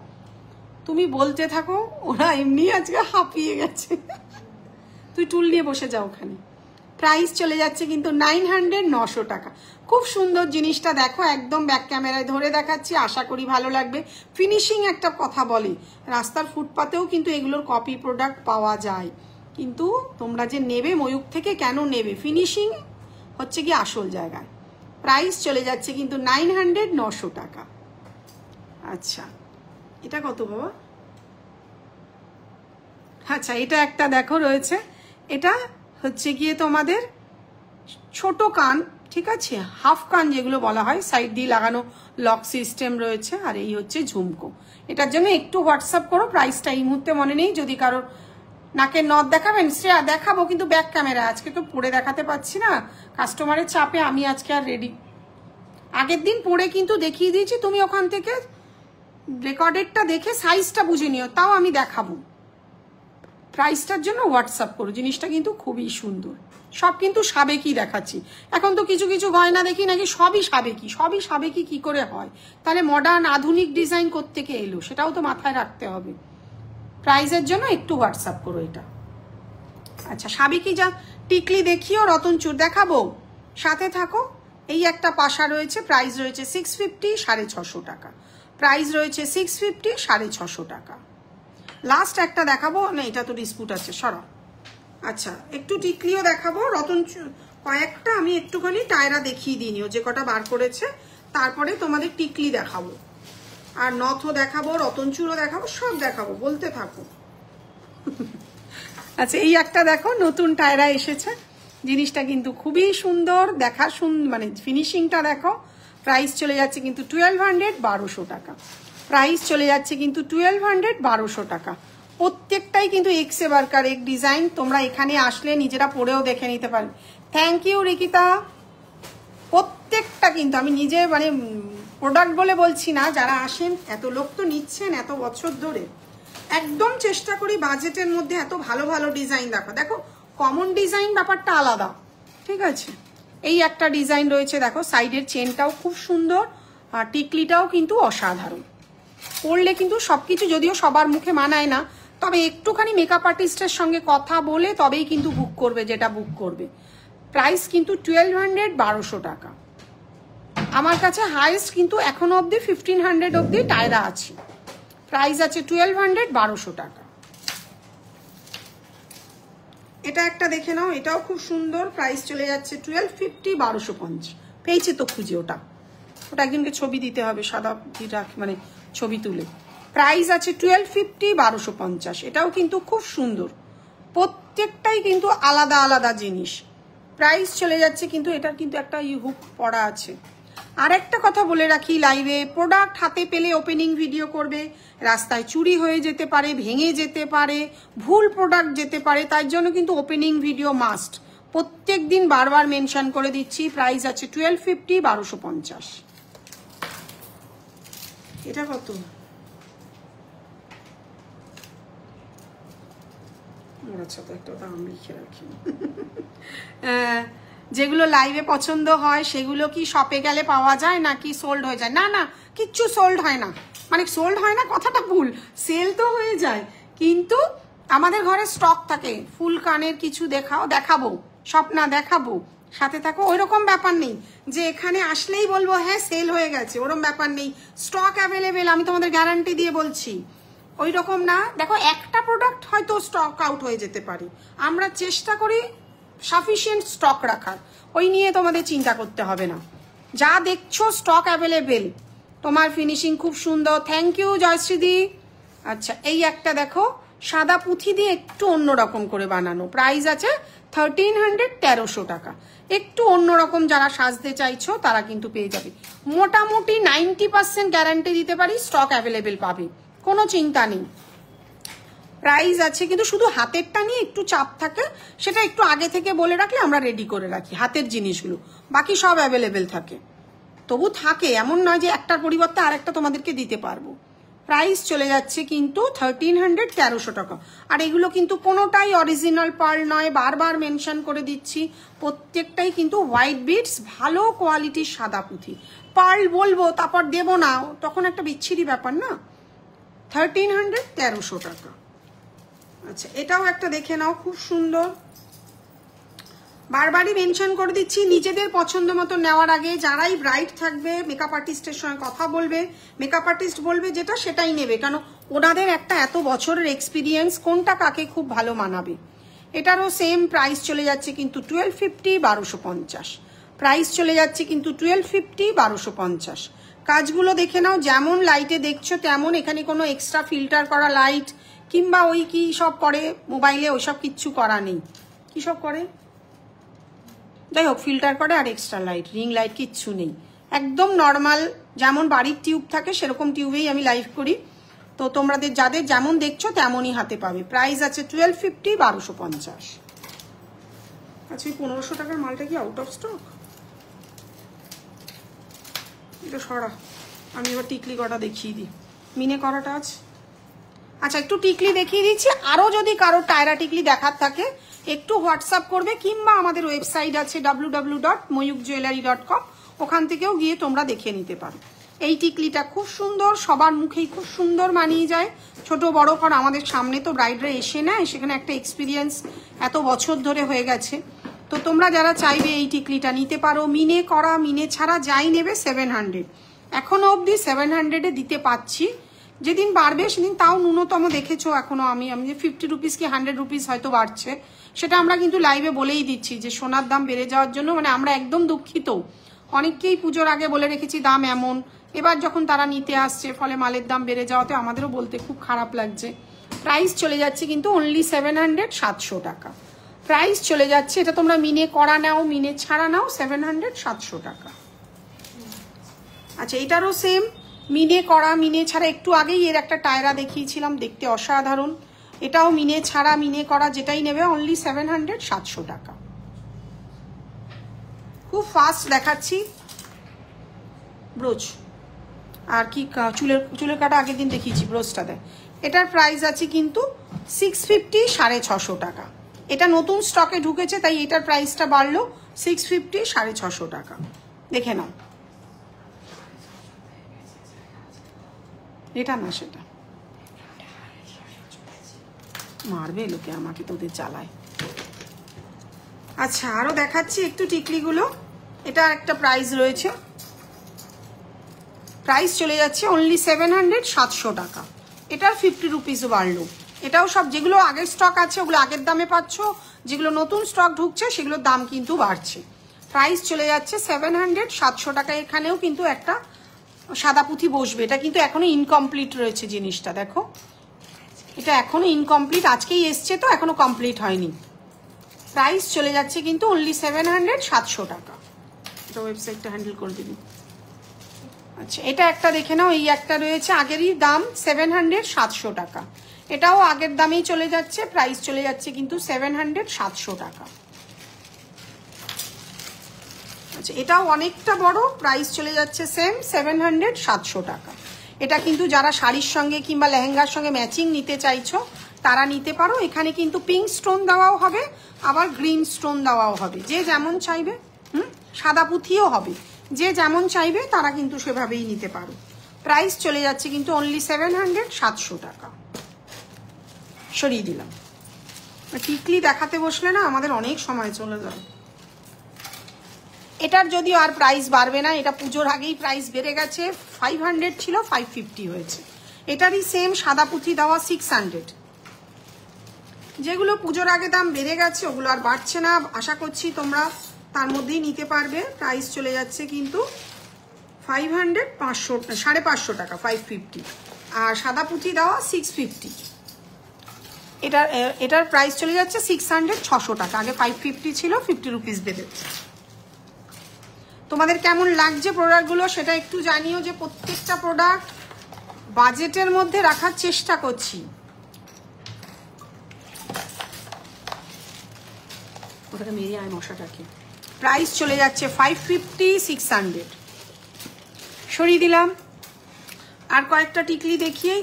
তুমি বলতে থাকো। ওরা এমনি আজকে হাঁপিয়ে গেছে, তুই টুল নিয়ে বসে যাও ওখানে। প্রাইস চলে যাচ্ছে কিন্তু 900, 900 টাকা। খুব সুন্দর জিনিসটা দেখো, একদম ব্যাক ক্যামেরায় ধরে দেখাচ্ছি, আশা করি ভালো লাগবে। ফিনিশিং একটা কথা বলে, রাস্তার ফুটপাতেও কিন্তু এগুলোর কপি প্রোডাক্ট পাওয়া যায়, কিন্তু তোমরা যে নেবে ময়ূক থেকে কেন নেবে, ফিনিশিং হচ্ছে কি আসল জায়গায়। প্রাইস চলে যাচ্ছে কিন্তু 900, 900 টাকা। আচ্ছা এটা কত বাবা? আচ্ছা এটা একটা দেখো রয়েছে, এটা হচ্ছে গিয়ে তোমাদের ছোট কান, ঠিক আছে, হাফ কান যেগুলো বলা হয়, সাইড দিয়ে লাগানো লক সিস্টেম রয়েছে। আর এই হচ্ছে ঝুমকো। এটার জন্য একটু হোয়াটসঅ্যাপ করো, প্রাইসটা এই মুহূর্তে মনে নেই। যদি কারোর নাকের নথ দেখাবেন শ্রেয়া, দেখাবো কিন্তু ব্যাক ক্যামেরা, আজকে তো পরে দেখাতে পাচ্ছি না, কাস্টমারের চাপে আমি আজকে আর রেডি। আগের দিন পরে কিন্তু দেখিয়ে দিয়েছি, তুমি ওখান থেকে রেকর্ডেডটা দেখে সাইজটা বুঝে নিও, তাও আমি দেখাবো। প্রাইসটার জন্য হোয়াটসঅ্যাপ করো, জিনিসটা কিন্তু খুবই সুন্দর। সব কিন্তু সাবেকি দেখাচ্ছি। এখন তো কিছু কিছু গয়না দেখি নাকি সবই সাবেকি, সবই সাবেকি কি করে হয়? তাহলে মডার্ন আধুনিক ডিজাইন কোত্থেকে এলো, সেটাও তো মাথায় রাখতে হবে। প্রাইসের জন্য একটু হোয়াটসঅ্যাপ করো এটা। আচ্ছা সাবেকি যা টিকলি দেখিও, রতনচুর দেখাবো, সাথে থাকো। এই একটা পাশা রয়েছে, প্রাইস রয়েছে 650, 650 টাকা। প্রাইস রয়েছে 650, 650 টাকা। লাস্ট একটা দেখাবো না, এটা তো ডিসপুট আছে, সরা। আচ্ছা, একটু টিকলিও দেখাবো, কয়েকটা আমি একটুখানি টায়রা দেখিয়ে দিইনি, ও যে কটা বার করেছে, তারপরে তোমাদের টিকলি দেখাবো, আর নথও দেখাবো, রতনচুরও দেখাবো, সব দেখাবো, বলতে থাকো। আচ্ছা, এই একটা দেখো, নতুন টায়রা এসেছে, জিনিসটা কিন্তু খুবই সুন্দর, দেখা মানে ফিনিশিংটা দেখো। প্রাইস চলে যাচ্ছে কিন্তু 1200, 1200 টাকা। প্রাইস চলে যাচ্ছে কিন্তু 1200, 1200 টাকা। প্রত্যেকটাই কিন্তু এক্সে বার্কার এক ডিজাইন, তোমরা এখানে আসলে নিজেরা পরেও দেখে নিতে পারবে। Thank you Rikita. প্রত্যেকটা কিন্তু আমি নিজে মানে প্রোডাক্ট বলে বলছি না, যারা আসেন, এত লোক তো নিচ্ছেন এত বছর ধরে, একদম চেষ্টা করি বাজেটের মধ্যে এত ভালো ভালো ডিজাইন দেখো। দেখো কমন ডিজাইন ব্যাপারটা আলাদা, ঠিক আছে। এই একটা ডিজাইন রয়েছে দেখো, সাইডের চেনটাও খুব সুন্দর, আর টিকলিটাও কিন্তু অসাধারণ। পরলে কিন্তু সবকিছু যদিও সবার মুখে মানায় না, তবে একটুখানি মেকআপ আর্টিস্টের সঙ্গে কথা বলে তবেই কিন্তু বুক করবে, যেটা বুক করবে। প্রাইস কিন্তু 1200, 1200 টাকা। আমার কাছে হাইস্ট কিন্তু এখনো অবধি 1500 অবধি টায়রা আছে। প্রাইস আছে 1200, 1200 টাকা। এটা একটা দেখে নাও, এটাও খুব সুন্দর, প্রাইস চলে যাচ্ছে 1250, 1250। পেয়েছে তো খুঁজে, ওটা একজনকে ছবি দিতে হবে, সাদা মানে ছবি তুলে। প্রাইস আছে 1250, 1250। এটাও কিন্তু খুব সুন্দর, প্রত্যেকটাই কিন্তু আলাদা আলাদা জিনিস। প্রাইস চলে যাচ্ছে কিন্তু, এটার কিন্তু একটা হুক পড়া আছে। আর একটা কথা বলে রাখি, লাইভে প্রোডাক্ট হাতে পেলে ওপেনিং ভিডিও করবে, রাস্তায় চুরি হয়ে যেতে পারে, ভেঙে যেতে পারে, ভুল প্রোডাক্ট যেতে পারে, তার জন্য কিন্তু ওপেনিং ভিডিও মাস্ট। প্রত্যেক দিন বারবার মেনশন করে দিচ্ছি। প্রাইস আছে 1250, 1250। এটা কত? আচ্ছা, তো একটা দাম লিখে রাখি। যেগুলো লাইভে পছন্দ হয় সেগুলো কি শপে গেলে পাওয়া যায় নাকি সোল্ড হয়ে যায়? না না, কিচ্ছু সোল্ড হয় না, মানে সোল্ড হয় না কথাটা ভুল, সেল তো হয়ে যায়, কিন্তু আমাদের ঘরে স্টক থাকে। ফুল কানের কিছু দেখাবো, স্বপ্না দেখাবো, সাথে থাকো, ওইরকম ব্যাপার নেই যে এখানে আসলেই বলবো হ্যাঁ সেল হয়ে গেছে, ওরকম ব্যাপার নেই। স্টক অ্যাভেলেবেল, আমি তোমাদের গ্যারান্টি দিয়ে বলছি, ওই রকম না। দেখো একটা প্রোডাক্ট হয়তো স্টক আউট হয়ে যেতে পারে, আমরা চেষ্টা করি সাফিসিয়েন্ট স্টক রাখার, ওই নিয়ে তোমাদের চিন্তা করতে হবে না। যা দেখছো স্টক অ্যাভেলেবেল। তোমার ফিনিশিং খুব সুন্দর, থ্যাংক ইউ জয়শ্রীদি। আচ্ছা, এই একটা দেখো, সাদা পুঁথি দিয়ে একটু অন্যরকম করে বানানো, প্রাইস আছে 1300, 1300 টাকা। একটু অন্যরকম যারা সাজতে চাইছো তারা কিন্তু পেয়ে যাবে। মোটামুটি 90% গ্যারান্টি দিতে পারি স্টক অ্যাভেলেবেল পাবে, কোনো চিন্তা নেই। প্রাইস আছে কিন্তু শুধু হাতেরটা নিয়ে একটু চাপ থাকে, সেটা একটু আগে থেকে বলে রাখলে আমরা রেডি করে রাখি হাতের জিনিসগুলো, বাকি সব অ্যাভেলেবেল থাকে। তবু থাকে, এমন নয় যে একটার পরিবর্তে আরেকটা তোমাদেরকে দিতে পারবো। প্রাইস চলে যাচ্ছে কিন্তু 1300, 1300 টাকা। আর এগুলো কিন্তু কোনোটাই অরিজিনাল পার্ল নয়, বারবার মেনশন করে দিচ্ছি, প্রত্যেকটাই কিন্তু হোয়াইট বিটস, ভালো কোয়ালিটির সাদা পুঁথি। পার্ল বলবো তারপর দেবো না, তখন একটা বিচ্ছিরি ব্যাপার না। 1300, 1300 টাকা। আচ্ছা, এটাও একটা দেখে নাও, খুব সুন্দর, বারবারই মেনশন করে দিচ্ছি, নিজেদের পছন্দ মতো নেওয়ার আগে যারাই ব্রাইট থাকবে মেকআপ আর্টিস্টের সঙ্গে কথা বলবে, মেকআপ আর্টিস্ট বলবে যেটা সেটাই নেবে, কারণ ওনাদের একটা এত বছরের এক্সপিরিয়েন্স, কোনটা কাকে খুব ভালো মানাবে। এটারও সেম প্রাইস চলে যাচ্ছে কিন্তু 1250, 1250। প্রাইস চলে যাচ্ছে কিন্তু 1250, 1250। কাজগুলো দেখে নাও, যেমন লাইটে দেখছো তেমন, এখানে কোনো এক্সট্রা ফিল্টার করা লাইট কিংবা ওই কি সব করে মোবাইলে ওইসব কিচ্ছু করা নেই। কি সব করে যাই হোক, ফিল্টার করে আর এক্সট্রা লাইট, রিং লাইট কিচ্ছু নেই, একদম নর্মাল যেমন বাড়ির টিউব থাকে সেরকম টিউবেই আমি লাইভ করি। তো তোমাদের যাদের যেমন দেখছো তেমনই হাতে পাবে। প্রাইস আছে 1250, 1250। আচ্ছা, এই 1500 টাকার মালটা কি আউট অফ স্টক? এটা সরা, আমি এবার টিকলি কটা দেখিয়ে দিই, মিনে করাটা আছে। আচ্ছা, একটু টিকলি দেখিয়ে দিচ্ছি, আরো যদি কারো টায়রা টিকলি দেখার থাকে একটু হোয়াটসঅ্যাপ করবে, কিংবা আমাদের ওয়েবসাইট আছে www.moyukjewellery.com, ওখান থেকেও গিয়ে তোমরা দেখে নিতে পারো। এই টিকলিটা খুব সুন্দর, সবার মুখেই খুব সুন্দর মানিয়ে যায়, ছোট বড়, কারণ আমাদের সামনে তো ব্রাইডরা এসে নেয়, সেখানে একটা এক্সপিরিয়েন্স এত বছর ধরে হয়ে গেছে। তো তোমরা যারা চাইবে এই টিকলিটা নিতে পারো, মিনে করা, মিনে ছাড়া যাই নেবে 700। এখনো অবধি 700-এ দিতে পাচ্ছি। যেদিন বাড়বে সেদিন তাও ন্যূনতম দেখেছো এখনো আমি যে 50 রুপিস কি 100 রুপিস হয়তো বাড়ছে, সেটা আমরা কিন্তু লাইভে বলেই দিচ্ছি যে সোনার দাম বেড়ে যাওয়ার জন্য মানে আমরা একদম দুঃখিত। অনেককেই পুজোর আগে বলে রেখেছি দাম এমন, এবার যখন তারা নিতে আসছে ফলে মালের দাম বেড়ে যাওয়াতে আমাদেরও বলতে খুব খারাপ লাগছে। প্রাইস চলে যাচ্ছে কিন্তু অনলি 700, 700 টাকা প্রাইস চলে যাচ্ছে। এটা তোমরা মিনে করা নাও মিনে ছাড়া নাও 700, 700 টাকা। আচ্ছা এটারও সেম মিনে করা মিনে ছাড়া, একটু আগেই এর একটা টায়রা দেখিয়েছিলাম, দেখতে অসাধারণ। এটাও মিনে ছাড়া মিনে করা যেটাই নেবে অনলি 700, 700 টাকা। খুব ফাস্ট দেখাচ্ছি। ব্রোচ আর কি চুলের কাটা আগের দিন দেখিয়েছি, ব্রোচটা দেয়। এটার প্রাইস আছে কিন্তু 650, 650 টাকা। এটা নতুন স্টকে ঢুকেছে তাই এটার প্রাইসটা বাড়লো 650, 650 টাকা। দেখে নাও, এটা না সেটা মারবে লোকে আমাকে, তোদের জ্বালায়। আচ্ছা আরো দেখাচ্ছি একটু টিকলিগুলো। এটা একটা প্রাইস রয়েছে, প্রাইস চলে যাচ্ছে অনলি 700, 700 টাকা। এটার 50 রুপিসও বাড়লো। এটাও সব যেগুলো আগের স্টক আছে ওগুলো আগের দামে পাচ্ছ, যেগুলো নতুন স্টক ঢুকছে সেগুলোর দাম কিন্তু বাড়ছে। প্রাইস চলে যাচ্ছে 700, 700 টাকা। এখানেও কিন্তু একটা সাদা পুঁথি বসবে, এটা কিন্তু এখনো ইনকমপ্লিট রয়েছে জিনিসটা, দেখো এটা এখনো ইনকমপ্লিট, আজকেই এসছে তো এখনো কমপ্লিট হয়নি। প্রাইস চলে যাচ্ছে কিন্তু অনলি 700, 700 টাকা। এটা ওয়েবসাইটটা হ্যান্ডেল করে দিবি। আচ্ছা এটা একটা দেখে নাও, এই একটা রয়েছে আগেরই দাম 700, 700 টাকা। এটাও আগের দামেই চলে যাচ্ছে, প্রাইস চলে যাচ্ছে কিন্তু 700, 700 টাকা। আচ্ছা এটাও অনেকটা বড়, প্রাইস চলে যাচ্ছে সেম 700, 700 টাকা। এটা কিন্তু যারা শাড়ির সঙ্গে কিংবা লেহেঙ্গার সঙ্গে ম্যাচিং নিতে চাইছো তারা নিতে পারো। এখানে কিন্তু পিঙ্ক স্টোন দেওয়াও হবে, আবার গ্রিন স্টোন দেওয়াও হবে, যে যেমন চাইবে। সাদা পুঁথিও হবে, যে যেমন চাইবে তারা কিন্তু সেভাবেই নিতে পারো। প্রাইস চলে যাচ্ছে কিন্তু অনলি 700, 700 টাকা। সরিয়ে দিলাম। টিকলি দেখাতে বসলে না আমাদের অনেক সময় চলে যাবে। এটার যদিও আর প্রাইস বাড়বে না, এটা পুজোর আগেই প্রাইস বেড়ে গেছে। 500 ছিল 550 হয়েছে। এটারই সেম সাদা পুঁথি দেওয়া 600। যেগুলো পুজোর আগে দাম বেড়ে গেছে ওগুলো আর বাড়ছে না, আশা করছি তোমরা তার মধ্যেই নিতে পারবে। প্রাইস চলে যাচ্ছে কিন্তু 500, 500, 550 টাকা 550। আর সাদা পুঁথি দেওয়া 650। এটার প্রাইস চলে যাচ্ছে 600, 600 টাকা। আগে 550 ছিল, 50 রুপিস বেড়েছে। তোমাদের কেমন লাগছে প্রোডাক্টগুলো সেটা একটু জানিও, যে প্রত্যেকটা প্রোডাক্ট বাজেটের মধ্যে রাখার চেষ্টা করছি। ওটাকে মেরে আয় মশাটাকে। প্রাইস চলে যাচ্ছে 550, 600। সরিয়ে দিলাম। আর কয়েকটা টিকলি দেখিয়েই,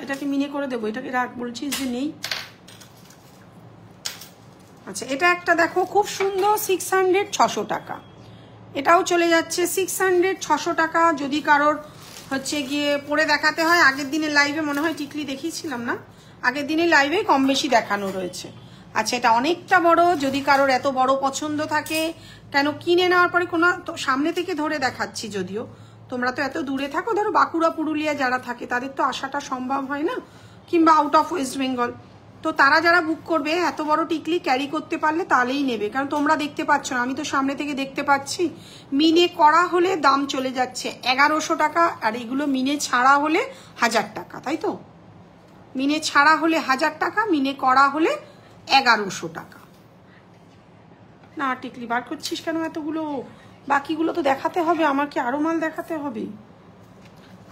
এটাকে মিনে করে দেবো, এটাকে রাখ বলছিস যে নেই। আচ্ছা এটা একটা দেখো খুব সুন্দর 600, 600 টাকা। এটাও চলে যাচ্ছে 600, 600 টাকা। যদি কারোর হচ্ছে গিয়ে পরে দেখাতে হয়, আগের দিনের লাইভে মনে হয় টিকলি দেখিয়েছিলাম না, আগের দিনের লাইভে কম বেশি দেখানো রয়েছে। আচ্ছা এটা অনেকটা বড়, যদি কারোর এত বড় পছন্দ থাকে, কেন কিনে নেওয়ার পরে কোনো সামনে থেকে ধরে দেখাচ্ছি, যদিও তোমরা তো এত দূরে থাকো, ধরো বাঁকুড়া পুরুলিয়া যারা থাকে তাদের তো আসাটা সম্ভব হয় না, কিংবা আউট অফ ওয়েস্ট বেঙ্গল, তো তারা যারা বুক করবে এত বড় টিকলি ক্যারি করতে পারলে তাহলেই নেবে। কারণ তোমরা দেখতে পাচ্ছ না, আমি তো সামনে থেকে দেখতে পাচ্ছি। মিনে করা হলে দাম চলে যাচ্ছে 1100 টাকা, আর এগুলো মিনে ছাড়া হলে 1000 টাকা, তাই তো? মিনে ছাড়া হলে 1000 টাকা, মিনে করা হলে 1100 টাকা। না টিকলি বার করছিস কেন এতগুলো? বাকিগুলো তো দেখাতে হবে, আমার কি আরো মাল দেখাতে হবে?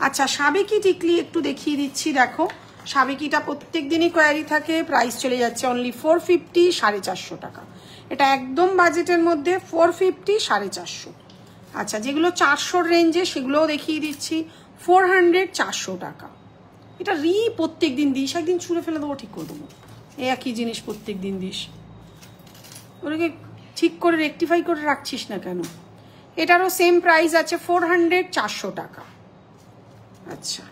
আচ্ছা সাবেকি টিকলি একটু দেখিয়ে দিচ্ছি, দেখো সাবেকিটা প্রত্যেক দিনই কোয়ারি থাকে। প্রাইস চলে যাচ্ছে অনলি 450, 450 টাকা। এটা একদম বাজেটের মধ্যে 450, 450। আচ্ছা যেগুলো 400 রেঞ্জে সেগুলোও দেখিয়ে দিচ্ছি, 400, 400 টাকা। এটা প্রত্যেক দিন দিস, একদিন ছুঁড়ে ফেলে দেবো, ঠিক করে দেবো। একই জিনিস প্রত্যেক দিন দিস, ওটাকে ঠিক করে রেকটিফাই করে রাখছিস না কেন? এটারও সেম প্রাইস আছে 400, 400 টাকা। আচ্ছা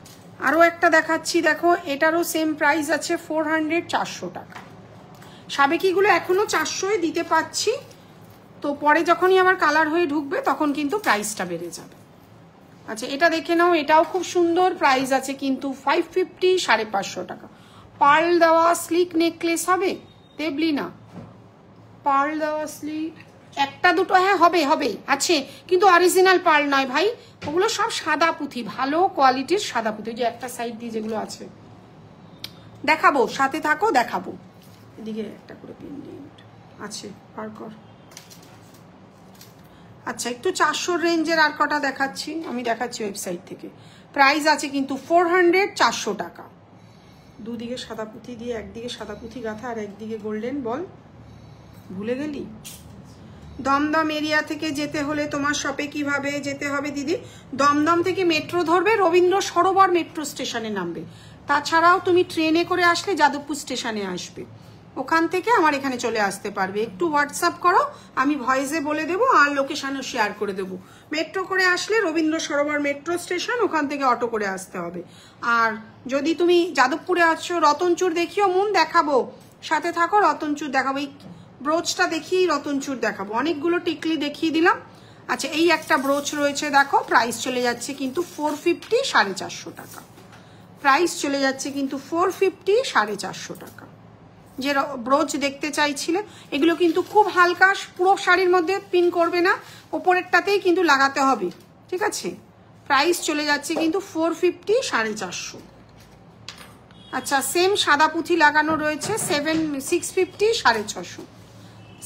আরও একটা দেখাচ্ছি, দেখো এটারও সেম প্রাইস আছে 400, 400 টাকা। সাবেকিগুলো এখনো 400-এ দিতে পাচ্ছি, তো পরে যখনই আমার কালার হয়ে ঢুকবে তখন কিন্তু প্রাইসটা বেড়ে যাবে। আচ্ছা এটা দেখে নাও, এটাও খুব সুন্দর, প্রাইস আছে কিন্তু 550, 550 টাকা। পার্ল দেওয়া স্লিক নেকলেস হবে দেবলি না, পার্ল দেওয়া স্লিক একটা দুটো হ্যাঁ হবে হবে আছে, কিন্তু অরিজিনাল পার্ল নয় ভাই, ওগুলো সব সাদা পুঁথি, ভালো কোয়ালিটির সাদা পুঁথি। যে একটা সাইড দিয়ে যেগুলো আছে দেখাবো, সাথে থাকো দেখাবো। এদিকে একটা করে পেন্ডেন্ট আছে, পার কর। আচ্ছা একটু 400 রেঞ্জের আর কটা দেখাচ্ছি, আমি দেখাচ্ছি ওয়েবসাইট থেকে। প্রাইস আছে কিন্তু 400, 400 টাকা। দুদিকে সাদা পুঁথি দিয়ে, একদিকে সাদা পুঁথি গাঁথা আর একদিকে গোল্ডেন বল। ভুলে গেলি? দমদম এরিয়া থেকে যেতে হলে তোমার শপে কিভাবে যেতে হবে দিদি? দমদম থেকে মেট্রো ধরবে, রবীন্দ্র সরোবর মেট্রো স্টেশনে নামবে। তাছাড়াও তুমি ট্রেনে করে আসলে যাদবপুর স্টেশনে আসবে, ওখান থেকে আমার এখানে চলে আসতে পারবে। একটু হোয়াটসঅ্যাপ করো, আমি ভয়েসে বলে দেবো আর লোকেশনও শেয়ার করে দেবো। মেট্রো করে আসলে রবীন্দ্র সরোবর মেট্রো স্টেশন, ওখান থেকে অটো করে আসতে হবে। আর যদি তুমি যাদবপুরে আসছো, রতনচুর দেখিও মন, দেখাবো, সাথে থাকো, রতনচুর দেখাবো। এই ব্রোচটা দেখিয়ে রতনচুর দেখাবো, অনেকগুলো টিকলি দেখিয়ে দিলাম। আচ্ছা এই একটা ব্রোচ রয়েছে দেখো, প্রাইস চলে যাচ্ছে কিন্তু 450, 450 টাকা। প্রাইস চলে যাচ্ছে কিন্তু 450, 450 টাকা। যে ব্রোচ দেখতে চাইছিলে, এগুলো কিন্তু খুব হালকা, পুরো শাড়ির মধ্যে পিন করবে না, ওপরেরটাতেই কিন্তু লাগাতে হবে, ঠিক আছে? প্রাইস চলে যাচ্ছে কিন্তু 450, 450। আচ্ছা সেম সাদা পুঁথি লাগানো রয়েছে 650, 650।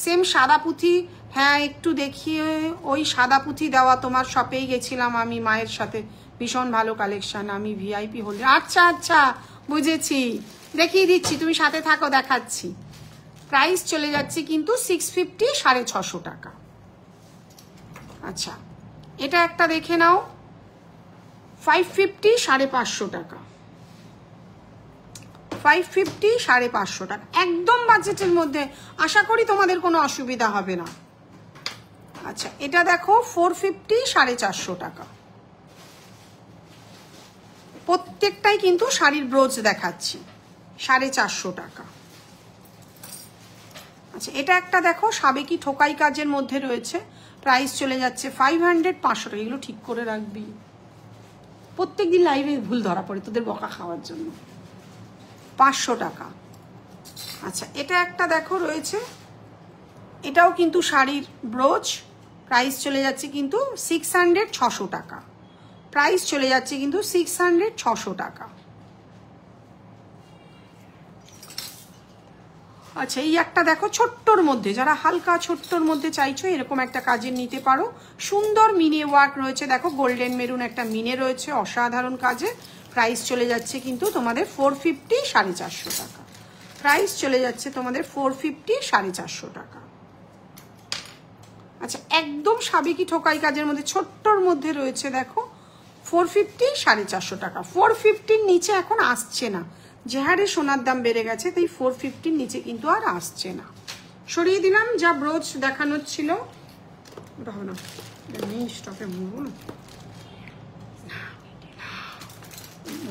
সেম সাদা পুঁথি, হ্যাঁ একটু দেখিয়ে। ওই সাদা পুঁথি দেওয়া তোমার শপেই গেছিলাম আমি মায়ের সাথে, ভীষণ ভালো কালেকশন, আমি ভিআইপি হোল্ডার। আচ্ছা আচ্ছা বুঝেছি, দেখিয়ে দিচ্ছি, তুমি সাথে থাকো দেখাচ্ছি। প্রাইস চলে যাচ্ছে কিন্তু 650, 650 টাকা। আচ্ছা এটা একটা দেখে নাও, 550, 550 টাকা। 550, 550 টাকা, একদম বাজেটের মধ্যে, আশা করি তোমাদের কোনো অসুবিধা হবে না। আচ্ছা এটা দেখো 450, 450 টাকা। প্রত্যেকটাই কিন্তু শাড়ির ব্রোচ দেখাচ্ছি, 450 টাকা। আচ্ছা এটা একটা দেখো, সাবেকি ঠোকাই কাজের মধ্যে রয়েছে, প্রাইস চলে যাচ্ছে 500, 500 টাকা। এগুলো ঠিক করে রাখবি, প্রত্যেকদিন লাইভে ভুল ধরা পড়ে তোদের বকা খাওয়ার জন্য। 500 টাকা। আচ্ছা এটা একটা দেখো রয়েছে, এটাও কিন্তু শাড়ির ব্রোচ, প্রাইস চলে যাচ্ছে কিন্তু 600, 600 টাকা। প্রাইস চলে যাচ্ছে কিন্তু 600, 600 টাকা। আচ্ছা এই একটা দেখো ছোট্টর মধ্যে, যারা হালকা ছোট্টর মধ্যে চাইছো এরকম একটা কাজের নিতে পারো, সুন্দর মিনে ওয়ার্ক রয়েছে দেখো, গোল্ডেন মেরুন একটা মিনে রয়েছে, অসাধারণ কাজে। প্রাইস চলে যাচ্ছে কিন্তু তোমাদের 450, 450 টাকা। প্রাইস চলে যাচ্ছে তোমাদের 450, 450 টাকা। আচ্ছা একদম সাবেকি ঠোকাই কাজের মধ্যে ছোট্টর মধ্যে রয়েছে দেখো, 450, 450 টাকা। 450 নিচে এখন আসছে না, যে হারে সোনার দাম বেড়ে গেছে, তাই 450 নিচে কিন্তু আর আসছে না। সরিয়ে দিলাম যা ব্রোচ দেখানোর ছিল, ওটা হবে না, স্টকে মুড়বো না,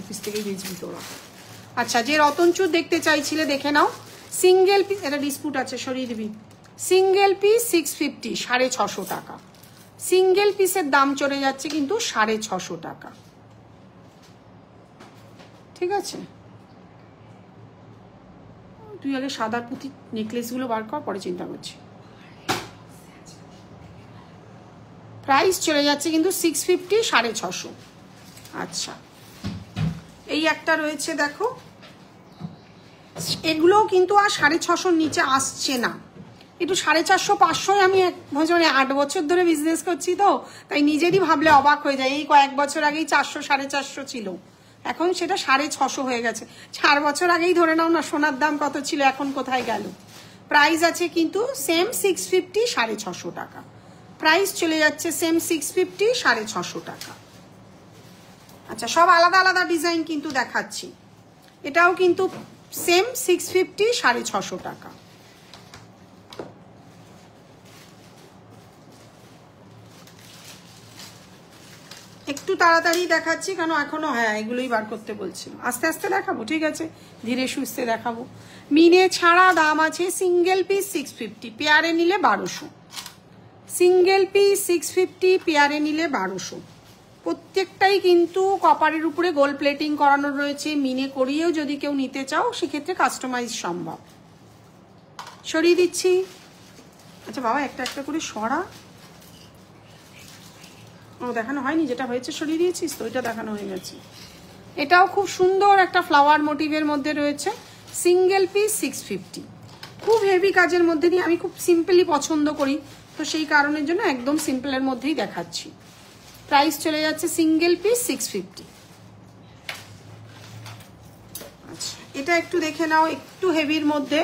অফিস থেকেই বেচবি তোরা। আচ্ছা যে রতনচুর দেখতে চাইছিলে দেখে নাও, সিঙ্গেল পিস, এটা ডিসপুট আছে সরিয়ে দিবি। সিঙ্গেল পিস 650, 650 টাকা। সিঙ্গেল পিসের দাম চলে যাচ্ছে কিন্তু 650 টাকা, ঠিক আছে? তুই আগে সাদা পুঁথি নেকলেসগুলো বার কর, পরে চিন্তা করছি। প্রাইস চলে যাচ্ছে কিন্তু 650, 650। আচ্ছা এই একটা রয়েছে দেখো, এগুলোও কিন্তু আর 650 নিচে আসছে না, একটু 450, 500। আমি 8 বছর ধরে বিজনেস করছি তো, তাই নিজেরই ভাবলে অবাক হয়ে যায়। এই কয়েক বছর আগেই 400, 450 ছিল, এখন সেটা 650 হয়ে গেছে। 4 বছর আগেই ধরে নাও না সোনার দাম কত ছিল, এখন কোথায় গেল। প্রাইস আছে কিন্তু সেম 650, 650 টাকা। প্রাইস চলে যাচ্ছে সেম 650, 650 টাকা। আচ্ছা সব আলাদা আলাদা ডিজাইন কিন্তু দেখাচ্ছি, এটাও কিন্তু সেম 650, 650 টাকা। একটু তাড়াতাড়ি দেখাচ্ছি কারণ এখনো, হ্যাঁ এগুলোই বার করতে বলছিল, আস্তে আস্তে দেখাবো, ঠিক আছে, ধীরে সুস্থে দেখাবো। মিনে ছাড়া দাম আছে, সিঙ্গেল পিস 650, পেয়ারে নিলে 1200। সিঙ্গেল পিস 650, পেয়ারে নিলে 1200। প্রত্যেকটাই কিন্তু কপারের উপরে গোল্ড প্লেটিং করানো রয়েছে। মিনে করিয়েও যদি কেউ নিতে চাও সেক্ষেত্রে কাস্টমাইজ সম্ভব। সরিয়ে দিচ্ছি। আচ্ছা বাবা একটা একটা করে সরা। ও দেখানো হয়নি, যেটা হয়েছে সরিয়ে দিয়েছিস তো, ওইটা দেখানো হয়ে গেছে। এটাও খুব সুন্দর একটা ফ্লাওয়ার মোটিভের মধ্যে রয়েছে, সিঙ্গেল পিস 650। খুব হেভি কাজের মধ্যে দিয়ে আমি খুব সিম্পলি পছন্দ করি, তো সেই কারণের জন্য একদম সিম্পলের মধ্যেই দেখাচ্ছি। প্রাইস চলে যাচ্ছে সিঙ্গেল পিস 650। আচ্ছা এটা একটু দেখে নাও, একটু হেভির মধ্যে,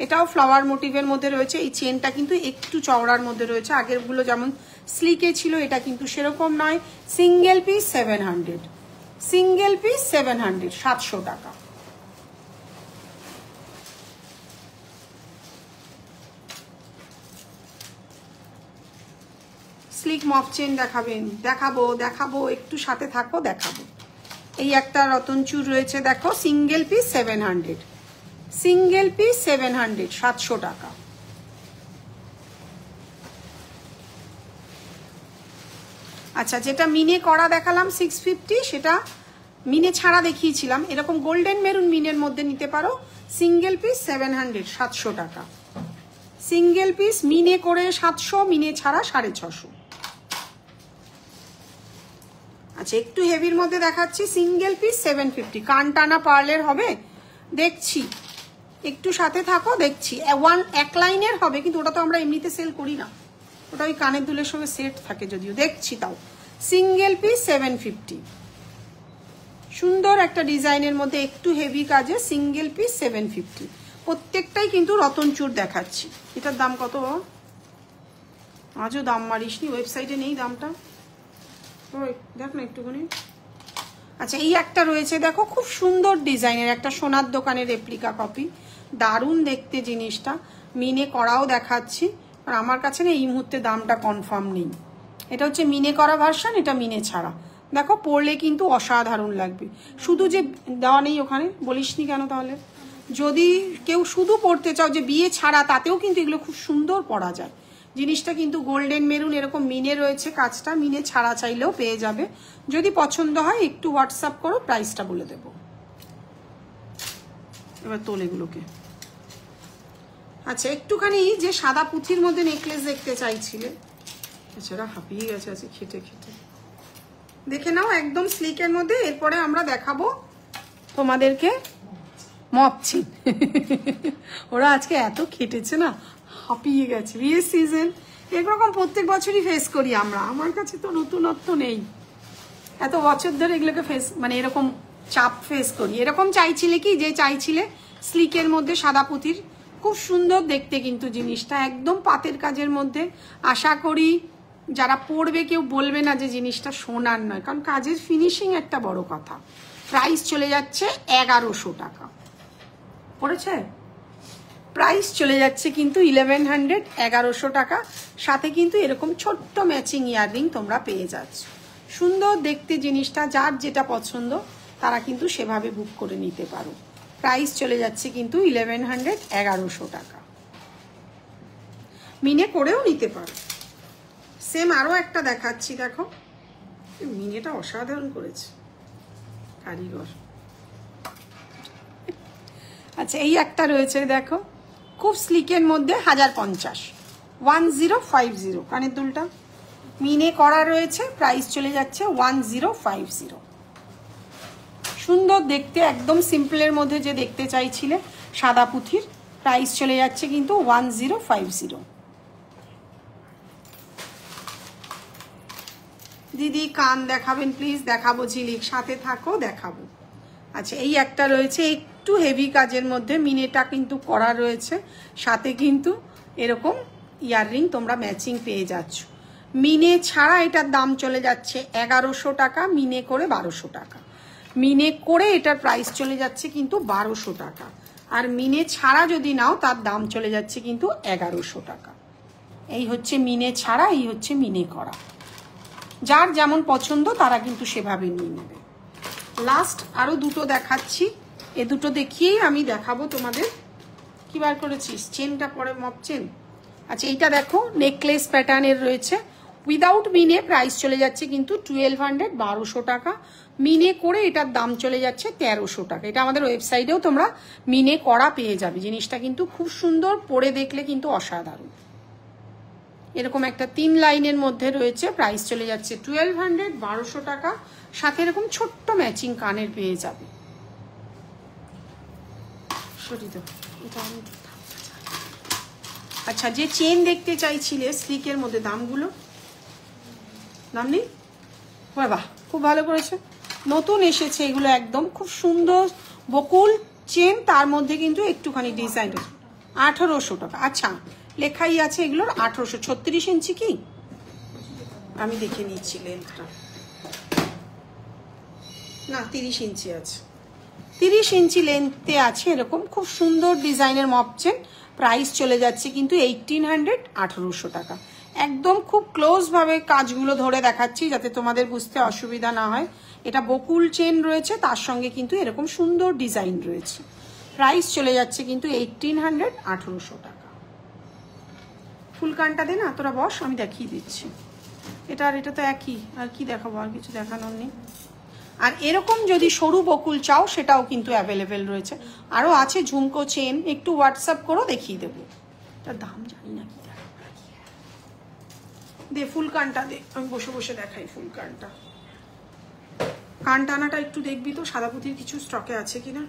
এটাও ফ্লাওয়ার মোটিভের মধ্যে রয়েছে। এই চেনটা কিন্তু একটু চওড়ার মধ্যে রয়েছে, আগেরগুলো যেমন স্লিকে ছিল এটা কিন্তু সেরকম নয়। সিঙ্গেল পিস 700, সিঙ্গেল পিস 700, 700 টাকা। স্লিক মফ চেন দেখাবেন? দেখাবো দেখাবো, একটু সাথে থাকো, দেখাবো। এই একটা রতনচুর রয়েছে দেখো, সিঙ্গেল পিস 700, সিঙ্গেল পিস 700, 700 টাকা। আচ্ছা যেটা মিনে করা দেখালাম 650, সেটা মিনে ছাড়া দেখিয়েছিলাম। এরকম গোল্ডেন মেরুন মিনের মধ্যে নিতে পারো, সিঙ্গেল পিস 700, 700 টাকা। সিঙ্গেল পিস মিনে করে 700, মিনে ছাড়া 650। আচ্ছা একটু হেভির মধ্যে দেখাচ্ছি, সিঙ্গেল পিস 750। কান টানা পার্লের হবে, দেখছি, একটু সাথে থাকো, দেখছি। এক লাইনের হবে, কিন্তু ওটা তো আমরা এমনিতে সেল করি না, ওটা ওই কানের দুলের সঙ্গে সেট থাকে যদিও, দেখছি তাও। সিঙ্গেল পিস 750, সুন্দর একটা ডিজাইনের মধ্যে একটু হেভি কাজে, সিঙ্গেল পিস 750। প্রত্যেকটাই কিন্তু রতনচুর দেখাচ্ছি। এটার দাম কত? আজও দাম মারিসনি, ওয়েবসাইটে নেই দামটা, ওই দেখ না একটুখানি। আচ্ছা এই একটা রয়েছে দেখো, খুব সুন্দর ডিজাইনের, একটা সোনার দোকানের রেপ্লিকা কপি, দারুণ দেখতে জিনিসটা। মিনে করাও দেখাচ্ছি, আর আমার কাছে না এই মুহূর্তে দামটা কনফার্ম নেই। এটা হচ্ছে মিনে করা ভার্সন, এটা মিনে ছাড়া। দেখো পরলে কিন্তু অসাধারণ লাগবে। শুধু যে দেওয়া নেই ওখানে, বলিসনি কেন তাহলে? যদি কেউ শুধু পরতে চাও যে বিয়ে ছাড়া, তাতেও কিন্তু এগুলো খুব সুন্দর পরা যায়। জিনিসটা কিন্তু গোল্ডেন মেরুন এরকম মিনে রয়েছে কাজটা, মিনে ছাড়া চাইলেও পেয়ে যাবে। যদি পছন্দ হয় একটু হোয়াটসঅ্যাপ করো, প্রাইসটা বলে দেব। এবার তোল এগুলোকে। আচ্ছা একটুখানি যে সাদা পুঁথির মধ্যে নেকলেস দেখতে চাইছিলে, এছাড়া হাঁপিয়ে গেছে আছে খেটে খেটে, দেখে নাও একদম স্লিকের মধ্যে। এরপরে আমরা দেখাবো তোমাদেরকে মপছি। ওরা আজকে এত খেটেছে না, হাঁপিয়ে গেছে। বিয়ের সিজন এরকম প্রত্যেক বছরই ফেস করি আমরা, আমার কাছে তো নতুনত্ব নেই। এত বছর ধরে এগুলোকে ফেস, মানে এরকম চাপ ফেস করি। এরকম চাইছিলে কি, যে চাইছিলে স্লিকের মধ্যে সাদা পুঁথির, খুব সুন্দর দেখতে কিন্তু জিনিসটা, একদম পাতের কাজের মধ্যে। আশা করি যারা পরবে কেউ বলবে না যে জিনিসটা সোনার নয়, কারণ কাজের ফিনিশিং একটা বড় কথা। প্রাইস চলে যাচ্ছে 1100 টাকা। পড়েছে? প্রাইস চলে যাচ্ছে কিন্তু 1100, 1100 টাকা। সাথে কিন্তু এরকম ছোট্ট ম্যাচিং ইয়াররিং তোমরা পেয়ে যাচ্ছ। সুন্দর দেখতে জিনিসটা, যার যেটা পছন্দ তারা কিন্তু সেভাবে বুক করে নিতে পারো। প্রাইস চলে যাচ্ছে কিন্তু 1100, 1100 টাকা। মিনে করেও নিতে পারো। সেম আরো একটা দেখাচ্ছি, দেখো মিনেটা অসাধারণ করেছে কারিগর। আচ্ছা এই একটা রয়েছে দেখো, খুব স্লিকের মধ্যে 1050, 1050 কানের দুলটা মিনে করা রয়েছে। প্রাইস চলে যাচ্ছে 1050। সুন্দর দেখতে, একদম সিম্পলের মধ্যে যে দেখতে চাইছিলে সাদা পুঁথির, প্রাইস চলে যাচ্ছে কিন্তু 1050। দিদি কান দেখাবেন প্লিজ? দেখাবো ঝিলিক, সাথে থাকো, দেখাবো। আচ্ছা এই একটা রয়েছে একটু হেভি কাজের মধ্যে, মিনেটা কিন্তু করা রয়েছে, সাথে কিন্তু এরকম ইয়াররিং তোমরা ম্যাচিং পেয়ে যাচ্ছ। মিনে ছাড়া এটার দাম চলে যাচ্ছে 1100 টাকা, মিনে করে 1200 টাকা। মিনে করে এটার প্রাইস চলে যাচ্ছে কিন্তু 1200 টাকা, আর মিনে ছাড়া যদি নাও তার দাম চলে যাচ্ছে কিন্তু 1100 টাকা। এই হচ্ছে মিনে ছাড়া, এই হচ্ছে মিনে করা। যার যেমন পছন্দ তারা কিন্তু সেভাবে নিয়ে নেবে। লাস্ট আরো দুটো দেখাচ্ছি, এ দুটো দেখিয়েই আমি দেখাবো তোমাদের। কি বার করেছিস? চেনটা পরে মপ চেন। আচ্ছা এইটা দেখো, নেকলেস প্যাটার্নের রয়েছে, উইদাউট মিনে প্রাইস চলে যাচ্ছে কিন্তু 1200, 1200 টাকা। মিনে করে এটার দাম চলে যাচ্ছে 1300 টাকা। এটা আমাদের ওয়েবসাইটেও তোমরা মিনে করা পেয়ে যাবে। জিনিসটা কিন্তু খুব সুন্দর, পরে দেখলে কিন্তু অসাধারণ। এরকম একটা 3 লাইনের মধ্যে রয়েছে, প্রাইস চলে যাচ্ছে 1200, 1200 টাকা। সাথে এরকম ছোট্ট ম্যাচিং কানের পেয়ে যাবে। আচ্ছা, যে চেন দেখতে চাইছিলে স্লিকের মধ্যে, দামগুলো দাম নেই? বাহ, খুব ভালো করেছে, নতুন এসেছে এগুলো, একদম খুব সুন্দর বকুল চেন, তার মধ্যে কিন্তু একটুখানি ডিজাইন। 1800 টাকা। আচ্ছা, লেখাই আছে এগুলোর 1800। 36 ইঞ্চি কি? আমি দেখে নিচ্ছি লেন্থটা। না, 30 ইঞ্চি আছে। 30 ইঞ্চি লেন্থে আছে এরকম খুব সুন্দর ডিজাইনের মপ চেন। প্রাইস চলে যাচ্ছে কিন্তু 1800, 1800 টাকা। একদম খুব ক্লোজ ভাবে কাজগুলো ধরে দেখাচ্ছি যাতে তোমাদের বুঝতে অসুবিধা না হয়। এটা বকুল চেন রয়েছে, তার সঙ্গে কিন্তু এরকম সুন্দর ডিজাইন রয়েছে। প্রাইস চলে যাচ্ছে কিন্তু 1800, 1800 টাকা। ফুল কানটা দে না, তোরা বস, আমি দেখিয়ে দিচ্ছি। এটা আর এটা তো একই, আর কি দেখাবো, আর কিছু দেখানোর নেই। আর এরকম যদি সরু বকুল চাও সেটাও কিন্তু অ্যাভেলেবেল রয়েছে। আরও আছে ঝুমকো চেন, একটু হোয়াটসঅ্যাপ করো, দেখিয়ে দেবো। তার দাম জানি না কি দে। ফুল কানটা দে, আমি বসে বসে দেখাই ফুল কানটা। কান টানাটা একটু দেখবি তো, সাদা পুঁতির কিছু স্টকে আছে কিনা।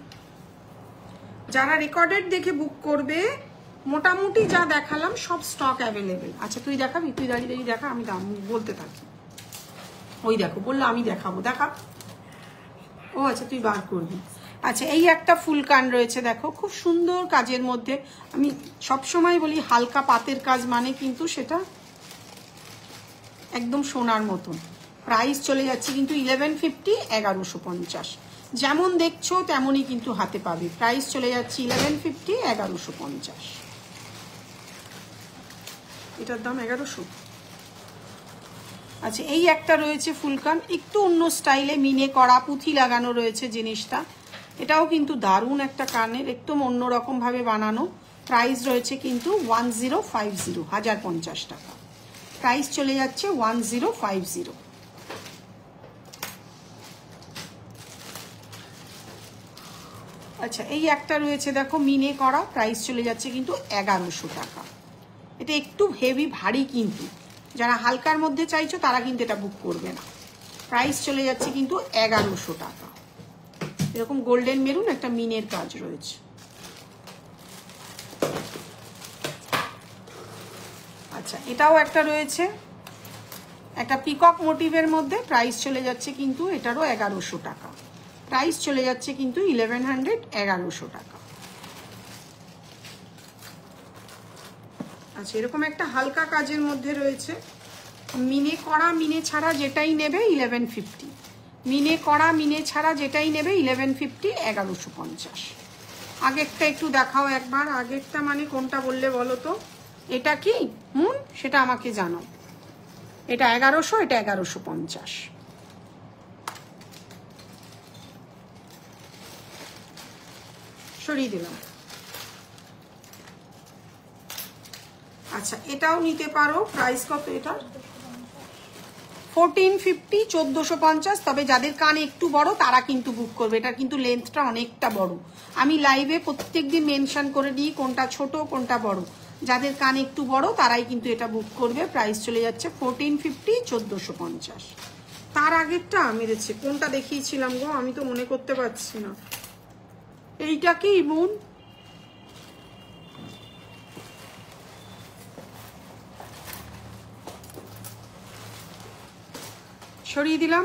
যারা রেকর্ডেড দেখে বুক করবে, মোটামুটি যা দেখালাম সব স্টক অ্যাভেলেবেল। আচ্ছা, তুই দেখাবি? তুই দাঁড়িয়ে দাঁড়িয়ে দেখা, আমি দাম বলতে থাকি। ওই দেখো, বললো আমি দেখাবো, দেখা। ও আচ্ছা, তুই বার করবি। আচ্ছা, এই একটা ফুল কান রয়েছে, দেখো খুব সুন্দর কাজের মধ্যে। আমি সবসময় বলি হালকা পাতের কাজ মানে কিন্তু সেটা একদম সোনার মতন। প্রাইস চলে যাচ্ছে কিন্তু 1150, 1150। যেমন দেখছো তেমনই কিন্তু হাতে পাবে। প্রাইস চলে যাচ্ছে 1150, 1150। এটার দাম 1100। আচ্ছা, এই একটা রয়েছে ফুলকান, একটু অন্য স্টাইলে মিনে করা, পুঁথি লাগানো রয়েছে জিনিসটা। এটাও কিন্তু দারুণ একটা কানের, একদম অন্যরকম ভাবে বানানো। প্রাইস রয়েছে কিন্তু 1050, 1050 টাকা। প্রাইস চলে যাচ্ছে 1050। আচ্ছা, এই একটা রয়েছে দেখো মিনে করা, প্রাইস চলে যাচ্ছে কিন্তু 1100 টাকা। এটা একটু হেভি ভারী, কিন্তু যারা হালকার মধ্যে চাইছো তারা কিন্তু এটা বুক করবে না। প্রাইস চলে যাচ্ছে কিন্তু 1100 টাকা। এরকম গোল্ডেন মেরুন একটা মিনের কাজ রয়েছে। আচ্ছা, এটাও একটা রয়েছে, একটা পিকক মোটিভের মধ্যে। প্রাইস চলে যাচ্ছে কিন্তু এটারও 1100 টাকা। প্রাইস চলে যাচ্ছে কিন্তু 1100, 1100 টাকা। আচ্ছা, এরকম একটা হালকা কাজের মধ্যে রয়েছে, মিনে করা মিনে ছাড়া যেটাই নেবে 1150। মিনে করা মিনে ছাড়া যেটাই নেবে 1150, 1150। আগেরটা একটু দেখাও একবার। আগেরটা মানে কোনটা বললে বলো তো? এটা কি মুন, সেটা আমাকে জানাও। এটা 1100, এটা 1150। সরিয়ে দিলাম। আচ্ছা, এটাও নিতে পারো। প্রাইস কত এটার? 1450, 1450। তবে যাদের কান একটু বড় তারা কিন্তু বুক করবে। এটার কিন্তু লেন্থটা অনেকটা বড়। আমি লাইভে প্রত্যেকদিন মেনশন করে দিই কোনটা ছোট কোনটা বড়। যাদের কান একটু বড় তারাই কিন্তু এটা বুক করবে। প্রাইস চলে যাচ্ছে 1450, 1450। তার আগেরটা মেরেছে, কোনটা দেখিয়েছিলাম গো, আমি তো মনে করতে পারছি না। এইটা কি বোন? সরিয়ে দিলাম।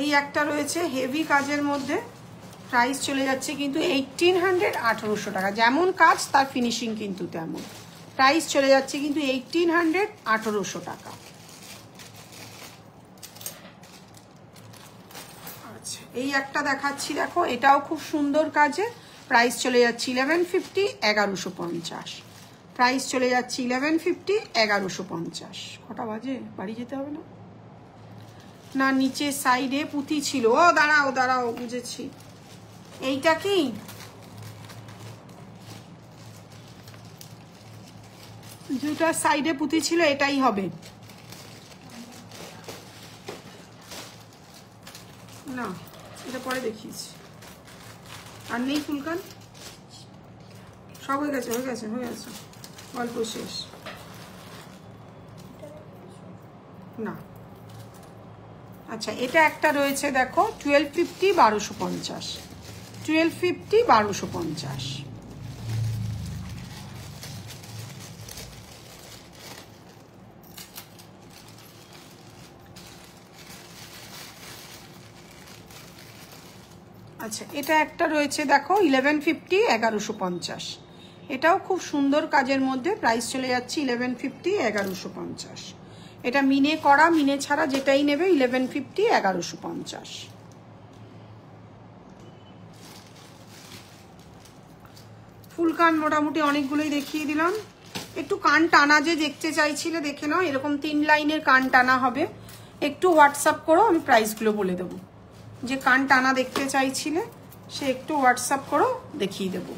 এই একটা রয়েছে হেভি কাজের মধ্যে, প্রাইস চলে যাচ্ছে কিন্তু 1800, 1800 টাকা। যেমন কাজ তার ফিনিশিং কিন্তু তেমন। প্রাইস চলে যাচ্ছে কিন্তু 1800, 1800 টাকা। আচ্ছা, এই একটা দেখাচ্ছি দেখো, এটাও খুব সুন্দর কাজে। প্রাইস চলে যাচ্ছে 1150, 1150। প্রাইস চলে যাচ্ছে 1150, 1150। কটা বাজে? বাড়ি যেতে হবে না? না, নিচে সাইডে পুঁথি ছিল। ও দাঁড়াও দাঁড়াও, বুঝেছি। এইটা কি? যেটা সাইডে পুঁতি ছিল এটাই হবে না, এটা পরে দেখিয়েছি। আর নেই ফুলকান, সব হয়ে গেছে হয়ে গেছে হয়ে গেছে, গল্প শেষ। না আচ্ছা, এটা একটা রয়েছে দেখো 1250 1250, 1250 1250। আচ্ছা, এটা একটা রয়েছে দেখো 1150 1150, এটাও খুব সুন্দর কাজের মধ্যে, প্রাইস চলে যাচ্ছে 1150 1150। এটা মিনে করা মিনে ছাড়া যেটাই নেবে 1150 1150। ফুল কান মোটামুটি অনেকগুলোই দেখিয়ে দিলাম। একটু কান টানা যে দেখতে চাইছিলে দেখে নাও, এরকম 3 লাইনের কান টানা হবে। একটু হোয়াটসঅ্যাপ করো, আমি প্রাইসগুলো বলে দেবো। যে কান টানা দেখতে চাইছিলে সে একটু হোয়াটসঅ্যাপ করো, দেখিয়ে দেবো।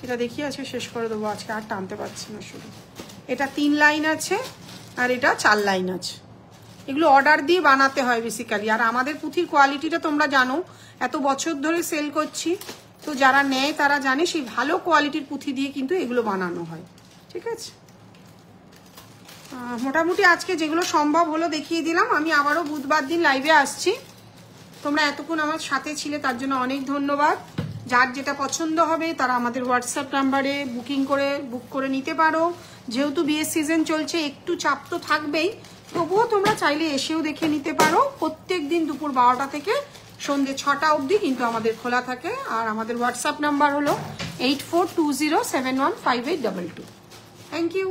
এটা দেখিয়ে আছে শেষ করে দেবো, আজকে আর টানতে পারছি না শুধু। এটা 3 লাইন আছে আর এটা 4 লাইন আছে। এগুলো অর্ডার দিয়ে বানাতে হয় বেসিক্যালি। আর আমাদের পুঁথির কোয়ালিটিটা তোমরা জানো, এত বছর ধরে সেল করছি, তো যারা নেয় তারা জানে সেই ভালো কোয়ালিটির পুঁথি দিয়ে কিন্তু এগুলো বানানো হয়। ঠিক আছে, মোটামুটি আজকে যেগুলো সম্ভব হলো দেখিয়ে দিলাম। আমি আবারও বুধবার দিন লাইভে আসছি। তোমরা এতক্ষণ আমার সাথে ছিলে তার জন্য অনেক ধন্যবাদ। যার যেটা পছন্দ হবে তারা আমাদের হোয়াটসঅ্যাপ নাম্বারে বুক করে নিতে পারো। যেহেতু বিয়ের সিজন চলছে একটু চাপ তো থাকবেই, তবুও তোমরা চাইলে এসেও দেখে নিতে পারো। প্রত্যেক দিন দুপুর 12টা থেকে সন্ধ্যে 6টা অবধি কিন্তু আমাদের খোলা থাকে। আর আমাদের হোয়াটসঅ্যাপ নাম্বার হলো 8420715822। Thank you.